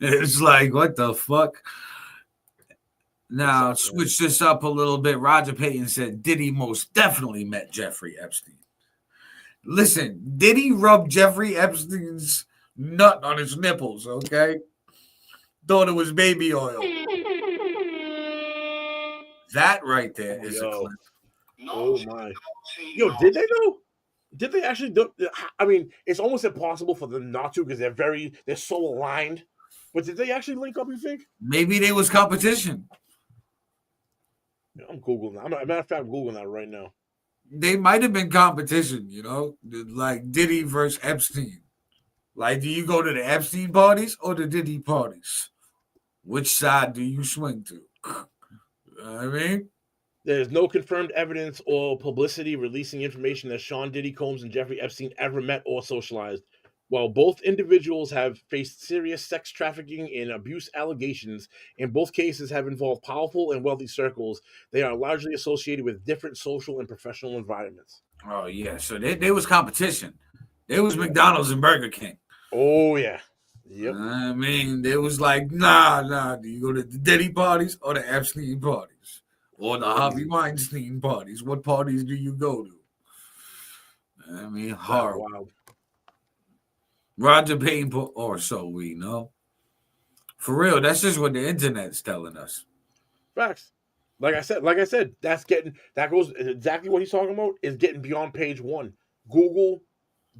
It's like, what the fuck? Now, switch this up a little bit. Roger Payton said Diddy most definitely met Jeffrey Epstein. Listen, Diddy rubbed Jeffrey Epstein's nut on his nipples, okay? Thought it was baby oil. That right there is a clip. Oh, my. Yo, did they though? Did they actually do? I mean, it's almost impossible for them not to because they're so aligned. But did they actually link up, you think? Maybe there was competition. I'm Googling that. Matter of fact, I'm Googling that right now. They might have been competition, you know, like Diddy versus Epstein. Like, do you go to the Epstein parties or the Diddy parties? Which side do you swing to? I mean, there's no confirmed evidence or publicity releasing information that Sean Diddy Combs and Jeffrey Epstein ever met or socialized. While both individuals have faced serious sex trafficking and abuse allegations, in both cases have involved powerful and wealthy circles, they are largely associated with different social and professional environments. Oh, yeah. So there was competition. There was McDonald's and Burger King. Oh, yeah. Yep. I mean, there was like, nah. Do you go to the Diddy parties or the Epstein parties? Or the Harvey Weinstein parties? What parties do you go to? I mean, horrible. Wow. Roger Payton, or so we know. For real, that's just what the internet's telling us. Facts. Like I said, that goes exactly what he's talking about is getting beyond page one. Google,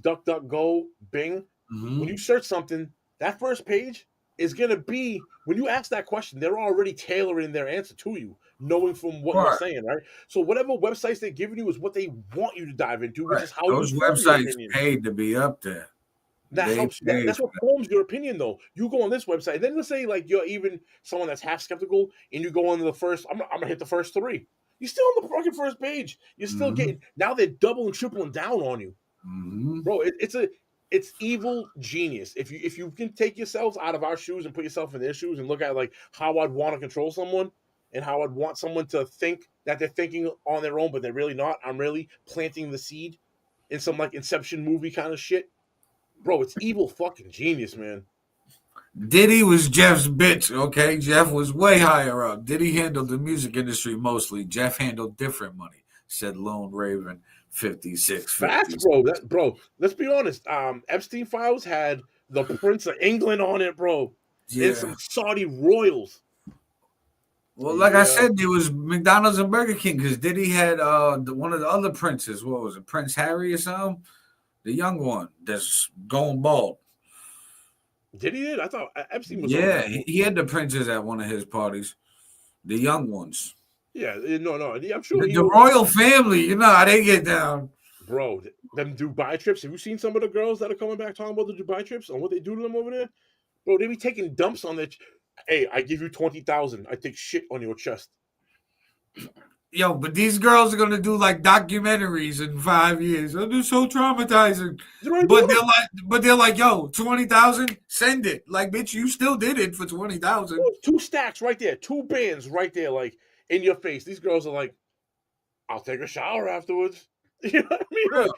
DuckDuckGo, Bing. Mm-hmm. When you search something, that first page is going to be, when you ask that question, they're already tailoring their answer to you, knowing from what you're saying, right? So whatever websites they're giving you is what they want you to dive into, which is how those websites paid to be up there. That helps. That's what forms your opinion, though. You go on this website, and then let's say like you're even someone that's half skeptical, and you go on the first. I'm gonna hit the first three. You're still on the fucking first page. You're still getting. Now they're doubling, tripling down on you, bro. It's evil genius. If you can take yourselves out of our shoes and put yourself in their shoes and look at like how I'd want to control someone and how I'd want someone to think that they're thinking on their own, but they're really not. I'm really planting the seed in some like Inception movie kind of shit. Bro, it's evil fucking genius, man. Diddy was Jeff's bitch, okay? Jeff was way higher up. Diddy handled the music industry mostly. Jeff handled different money, said Lone Raven 56. Facts, bro. Let's be honest. Epstein Files had the Prince of England on it, bro. Yeah. And some Saudi royals. Well, like I said, there was McDonald's and Burger King because Diddy had one of the other princes. What was it, Prince Harry or something? The young one that's going bald. Did he? I thought Epstein was. Yeah, he had the princes at one of his parties. The young ones. Yeah, no. I'm sure the royal family. You know how they get down, bro. Them Dubai trips. Have you seen some of the girls that are coming back talking about the Dubai trips and what they do to them over there? Bro, they be taking dumps on their. Hey, I give you 20,000. I take shit on your chest. Yo, but these girls are gonna do like documentaries in 5 years. Oh, they're so traumatizing. But they're like, yo, 20,000, send it. Like, bitch, you still did it for 20,000. 2 stacks right there, 2 bands right there, like in your face. These girls are like, I'll take a shower afterwards. You know what I mean? Yeah. Like,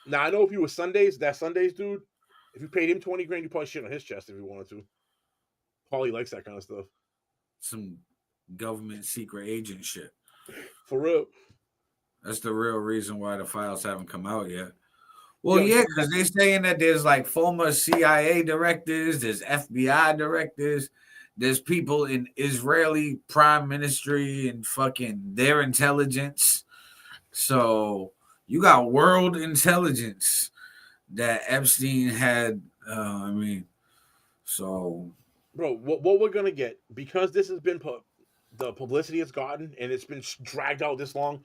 now I know if you were Sundays dude. If you paid him 20 grand, you probably shit on his chest if you wanted to. Paulie likes that kind of stuff. Some government secret agent shit. For real. That's the real reason why the files haven't come out yet. Well, yeah, because they're saying that there's like former CIA directors, there's FBI directors, there's people in Israeli prime ministry and fucking their intelligence. So you got world intelligence that Epstein had. So. Bro, what we're going to get, because this has been the publicity it's gotten and it's been dragged out this long,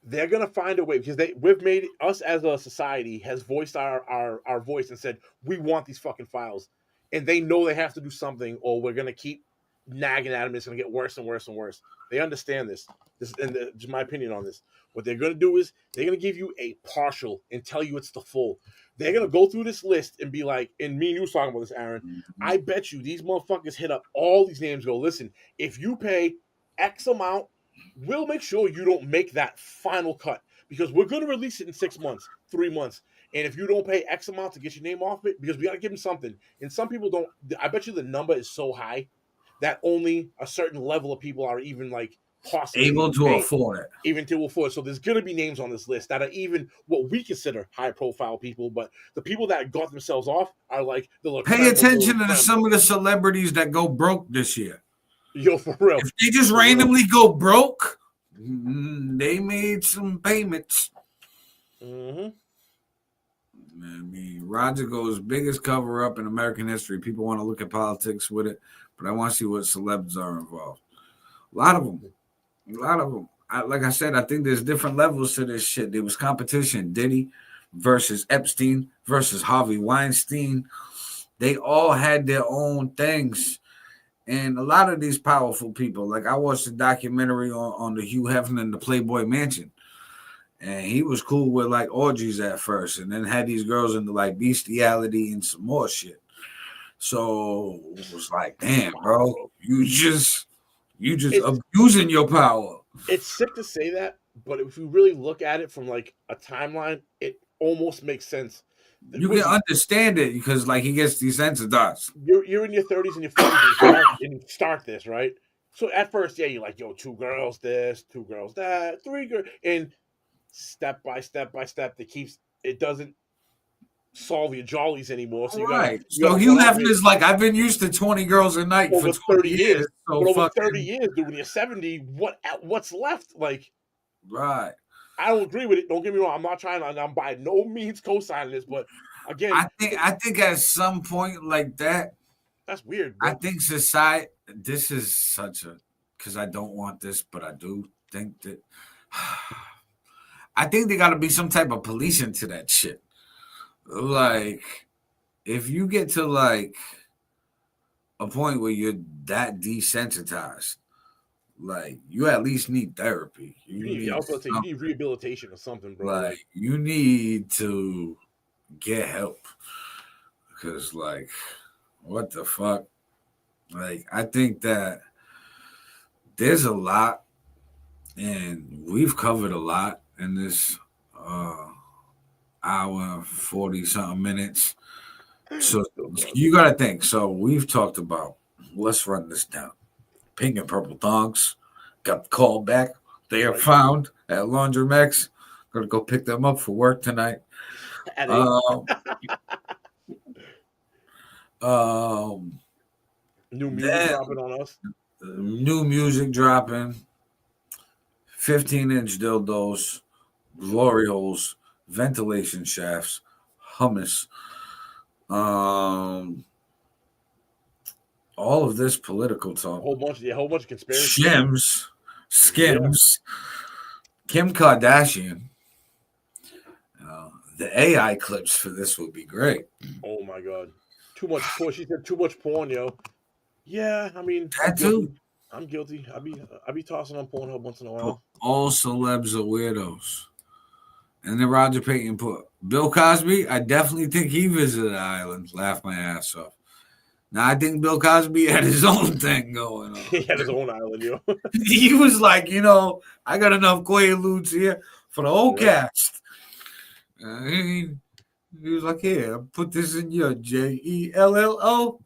they're going to find a way, because we've made us as a society has voiced our voice and said, we want these fucking files. And they know they have to do something or we're going to keep nagging at them. It's going to get worse and worse and worse. They understand this. Just my opinion on this. What they're going to do is they're going to give you a partial and tell you it's the full. They're going to go through this list and be like, and me and you was talking about this, Aaron, I bet you these motherfuckers hit up all these names, go, listen, if you pay X amount we'll make sure you don't make that final cut because we're going to release it in 6 months, 3 months. And if you don't pay X amount to get your name off it, because we got to give them something. And some people don't, I bet you the number is so high that only a certain level of people are even like possibly able to afford it. Even to afford. So there's going to be names on this list that are even what we consider high profile people, but the people that got themselves off are like the pay attention to some of the celebrities that go broke this year. Yo, for real. If they just randomly go broke, they made some payments. Mm-hmm. I mean, Roger goes biggest cover up in American history. People want to look at politics with it, but I want to see what celebs are involved. A lot of them. Like I said, I think there's different levels to this shit. There was competition. Diddy versus Epstein versus Harvey Weinstein. They all had their own things. And a lot of these powerful people, like I watched a documentary on the Hugh Hefner, the Playboy Mansion. And he was cool with like orgies at first, and then had these girls into like bestiality and some more shit. So it was like, damn, bro, you just abusing your power. It's sick to say that, but if you really look at it from like a timeline, it almost makes sense. You can understand it because like he gets desensitized. You're in your 30s and your 40s and you start this, right? So at first, yeah, you're like, yo, 2 girls this, 2 girls that, 3 girls, and step by step, it doesn't solve your jollies anymore. So so Hugh Hefner is like, I've been used to 20 girls a night over for 30 years. So but over 30 years, dude, when you're 70, what's left? Like, right. I don't agree with it. Don't get me wrong. I'm not trying to, I'm by no means co-signing this, but again, I think at some point like that, that's weird. Bro. I think society, this is such a, because I don't want this, but I do think that I think there got to be some type of policing to that shit. Like, if you get to like a point where you're that desensitized, like you at least need therapy. You need rehabilitation or something, bro. Like you need to get help because, like, what the fuck? Like, I think that there's a lot, and we've covered a lot in this hour 40 something minutes. So you gotta think. So we've talked about, let's run this down. Pink and purple thongs got the call back. They are found at Laundromex. Gonna go pick them up for work tonight. New music dropping on us. New music dropping. 15-inch dildos, glory holes, ventilation shafts, hummus. All of this political talk. A whole bunch of conspiracy. Skims. Kim Kardashian. The AI clips for this would be great. Oh my god. Too much porn. She said too much porn, yo. Yeah, I mean that too. I'm guilty. I be tossing on Pornhub once in a while. All celebs are weirdos. And then Roger Payton put Bill Cosby. I definitely think he visited the island. Laughed my ass off. Now I think Bill Cosby had his own thing going on. He had his own island, yo. He was like, I got enough Quaaludes here for the whole cast. He was like, here, put this in your JELLO.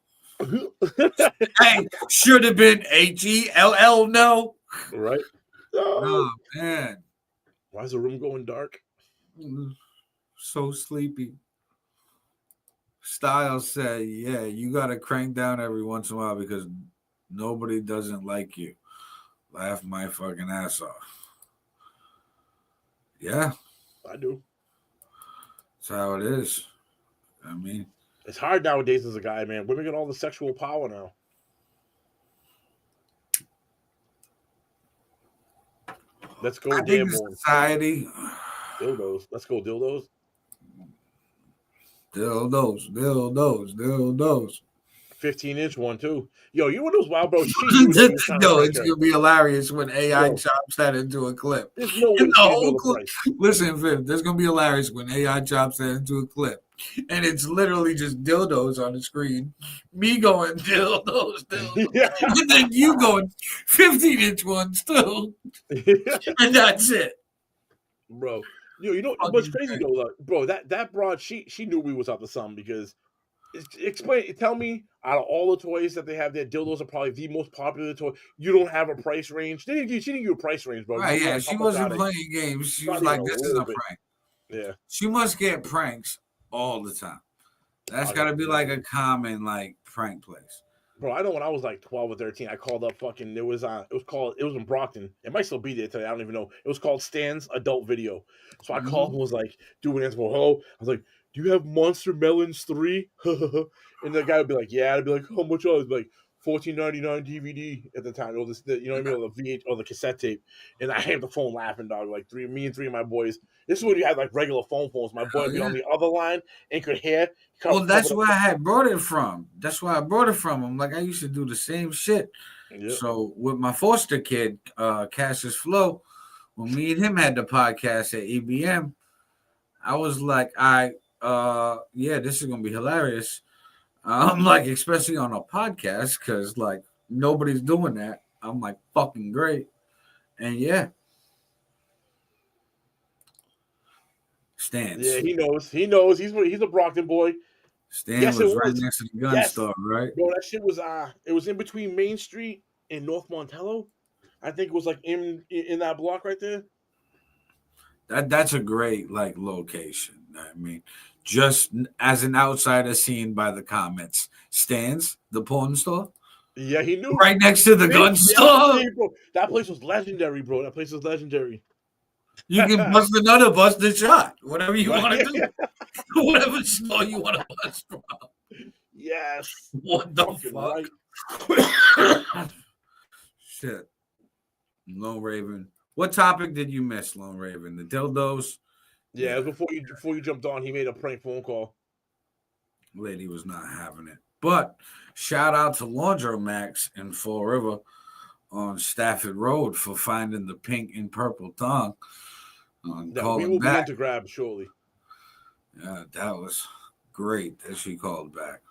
Hey, should have been HELL. No, right? Oh man, why is the room going dark? So sleepy. Styles said, "Yeah, you gotta crank down every once in a while because nobody doesn't like you." Laugh my fucking ass off. Yeah, I do. That's how it is. I mean, it's hard nowadays as a guy, man. Women get all the sexual power now. Let's go, damn society. Dildos. Let's go, dildos. Dildos. 15-inch one too. Yo, you know what was wild, bro? She knew that she was trying No, to it's gonna be hilarious when AI Yo. chops that into a clip. There's no way And the she didn't whole know the clip. price. Listen, Viv, there's gonna be hilarious when AI chops that into a clip, and it's literally just dildos on the screen. Me going dildos, Yeah. and then you going 15-inch ones too, and that's it. Bro. You know what's crazy though, like, bro? That broad, she knew we was up to something because tell me, out of all the toys that they have there, dildos are probably the most popular toy. You don't have a price range. She didn't give you a price range, bro. Right? You Yeah, like, she wasn't playing games. She was like, "This is a prank." Yeah. She must get pranks all the time. That's got to be like a common like prank place. Bro, I know when I was like 12 or 13, I called up fucking, it was in Brockton. It might still be there today. I don't even know. It was called Stan's Adult Video. So I called and was like, doing answer, hello. I was like, do you have Monster Melons 3? And the guy would be like, yeah. I'd be like, how much? I was like, $14.99 DVD at the time. Or you know what I mean? Or the VH or the cassette tape. And I had the phone laughing, dog. Like me and three of my boys. This is when you had like regular phone phones. My boy would be on the other line and could hear. Well, that's where I had brought it from. That's where I brought it from. I'm like, I used to do the same shit. Yep. So with my foster kid, Cassius Flow, when me and him had the podcast at EBM, I was like, yeah, this is gonna be hilarious. I'm like, especially on a podcast, because like nobody's doing that. I'm like, fucking great. And yeah. Stans. Yeah, he knows. He's a Brockton boy. Stan was right next to the gun store, right? Bro, that shit was it was in between Main Street and North Montello. I think it was like in that block right there. That's a great like location. I mean, just as an outsider seen by the comments, Stan's the porn store. Yeah, he knew right next to the gun store. Bro. That place was legendary, bro. That place was legendary. You can bust the nut or bust the shot, whatever you want to do. Whatever store you want to bust from. Yes. What the fuck? Right. Shit. Lone Raven. What topic did you miss, Lone Raven? The dildos? Yeah, before you jumped on, he made a prank phone call. Lady was not having it. But shout out to Laundromax in Fall River on Stafford Road for finding the pink and purple tongue. We will begin to grab shortly. Yeah, that was great that she called back.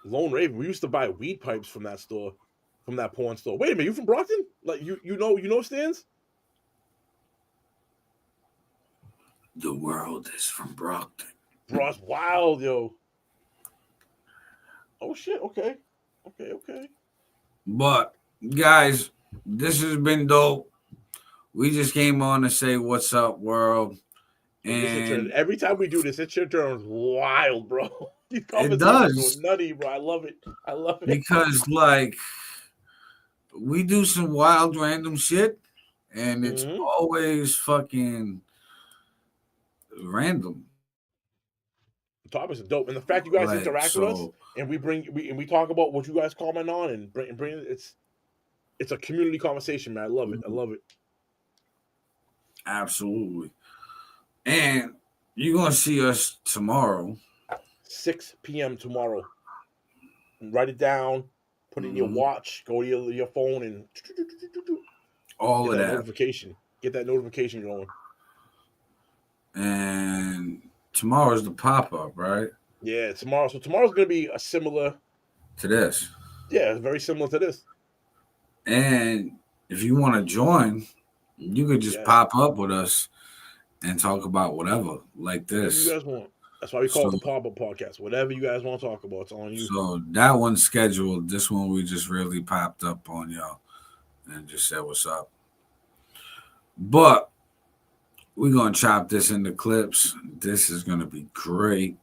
Lone Raven, we used to buy weed pipes from that store, from that porn store. Wait a minute, you from Brockton? Like you know Stans? The world is from Brockton. Bro, it's wild, yo. Oh shit, okay. But guys, this has been dope. We just came on to say what's up, world. And every time we do this, it should turn wild, bro. It does. Nutty, bro. I love it. Because like we do some wild random shit and it's always fucking random. The topics are dope. And the fact you guys interact with us and we talk about what you guys comment on and bring it's a community conversation, man. I love it. Absolutely. And you're gonna see us tomorrow. 6 p.m. tomorrow. Write it down, put it in your watch, go to your phone and all of that notification. Get that notification going. And tomorrow's the pop-up, right? Yeah, tomorrow. So tomorrow's gonna be a similar to this. Yeah, very similar to this. And if you want to join, you could just pop up with us and talk about whatever, like this. You guys want. That's why we call it the pop-up podcast. Whatever you guys want to talk about, it's on you. So that one's scheduled. This one we just really popped up on y'all and just said what's up. But we're gonna chop this into clips. This is gonna be great.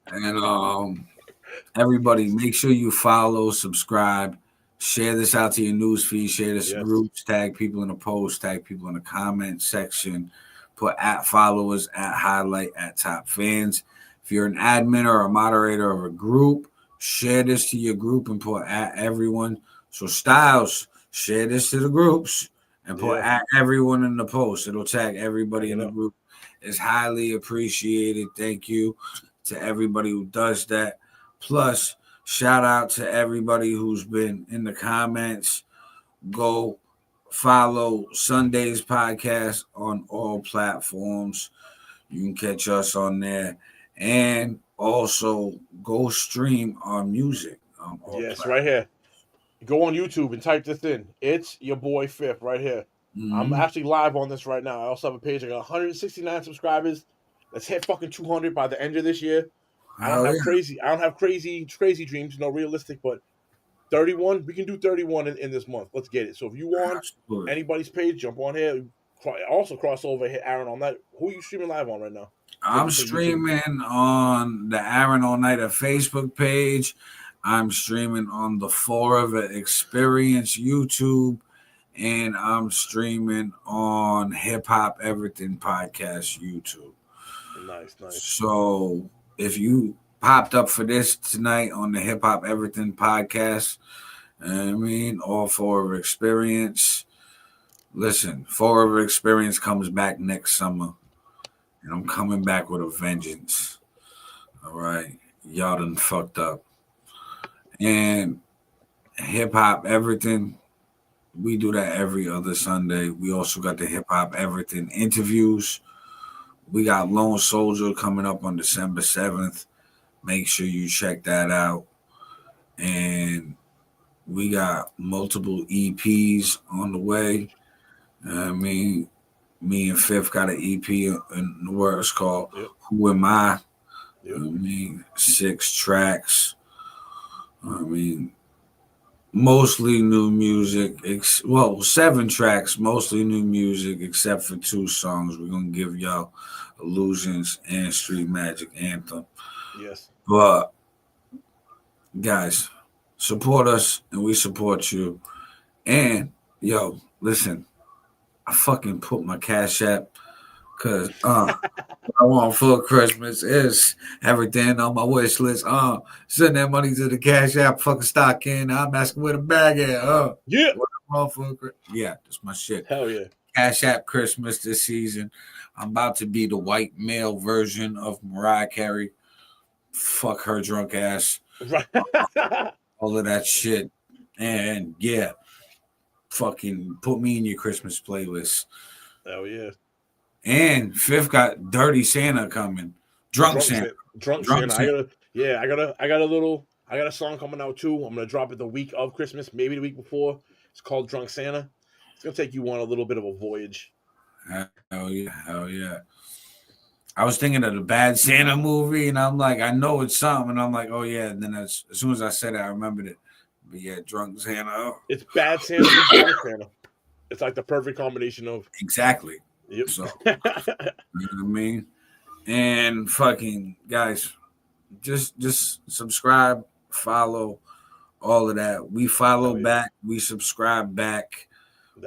And everybody, make sure you follow, subscribe, share this out to your news feed, share this in groups, tag people in the post, tag people in the comment section, put @followers, @highlight, @top fans. If you're an admin or a moderator of a group, share this to your group and put @everyone. So Styles, share this to the groups and put @everyone in the post. It'll tag everybody in the group. It's highly appreciated. Thank you. to everybody who does that. Plus, shout out to everybody who's been in the comments. Go follow Sunday's podcast on all platforms. You can catch us on there. And also go stream our music on all Yes, platforms. right here. Go on YouTube and type this in. It's your boy Fifth right here. I'm actually live on this right now. I also have a page. I got 169 subscribers. Let's hit fucking 200 by the end of this year. I don't have crazy dreams, realistic, but 31, we can do 31 in this month. Let's get it. So if you want anybody's page, jump on here. Also cross over, hit Aaron All Night. Who are you streaming live on right now? I'm streaming on the Aaron All Nighter Facebook page. I'm streaming on the Forever Experience YouTube, and I'm streaming on Hip Hop Everything Podcast YouTube. Nice. So if you popped up for this tonight on the Hip Hop Everything Podcast, or Forever Experience, listen, Forever Experience comes back next summer, and I'm coming back with a vengeance. All right, y'all done fucked up. And Hip Hop Everything, we do that every other Sunday. We also got the Hip Hop Everything interviews. We got Lone Soldier coming up on December 7th. Make sure you check that out. And we got multiple EPs on the way. Me and Fifth got an EP in the works called Who Am I? 6 tracks. Mostly new music. 7 tracks, mostly new music, except for 2 songs. We're going to give y'all Illusions and Street Magic Anthem. Yes. But, guys, support us and we support you. And, listen, I fucking put my Cash App because I want for Christmas is everything on my wish list. Send that money to the Cash App, fucking stock in. I'm asking where the bag at. Yeah. Yeah, that's my shit. Hell yeah. Cash App Christmas this season. I'm about to be the white male version of Mariah Carey. Fuck her drunk ass. Right. All of that shit. And yeah, fucking put me in your Christmas playlist. Hell yeah. And Fifth got Dirty Santa coming. Drunk Santa. Santa. I got a song coming out too. I'm gonna drop it the week of Christmas, maybe the week before. It's called Drunk Santa. It's gonna take you on a little bit of a voyage. Hell yeah. I was thinking of the Bad Santa movie, and I'm like, I know it's something, and I'm like, oh yeah. And then as soon as I said it, I remembered it. But yeah, Drunk Santa. It's Bad Santa and Drunk Santa. It's like the perfect combination of exactly. Yep. So, you know what I mean? And fucking guys, just subscribe, follow, all of that. We follow back, we subscribe back,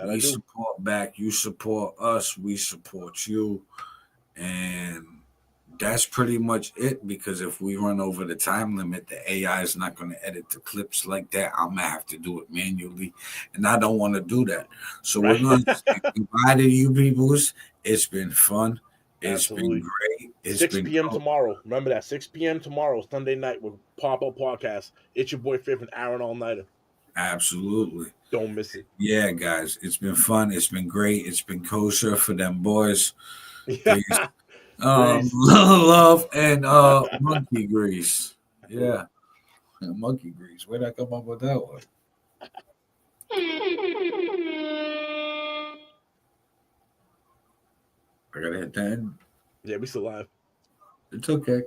we support back. You support us, we support you, and that's pretty much it. Because if we run over the time limit, the AI is not going to edit the clips like that. I'm gonna have to do it manually, and I don't want to do that. So we're going to say goodbye to you peoples. It's been fun. It's been great. It's 6 p.m. tomorrow. Remember that 6 p.m. tomorrow, Sunday night with Pop-Up Podcast. It's your boy Fifth and Aaron All Nighter. Absolutely. Don't miss it. Yeah, guys. It's been fun. It's been great. It's been kosher for them boys. Love and monkey grease. Yeah. Monkey grease. Where'd I come up with that one? I gotta hit that. Yeah, we still live. It's okay.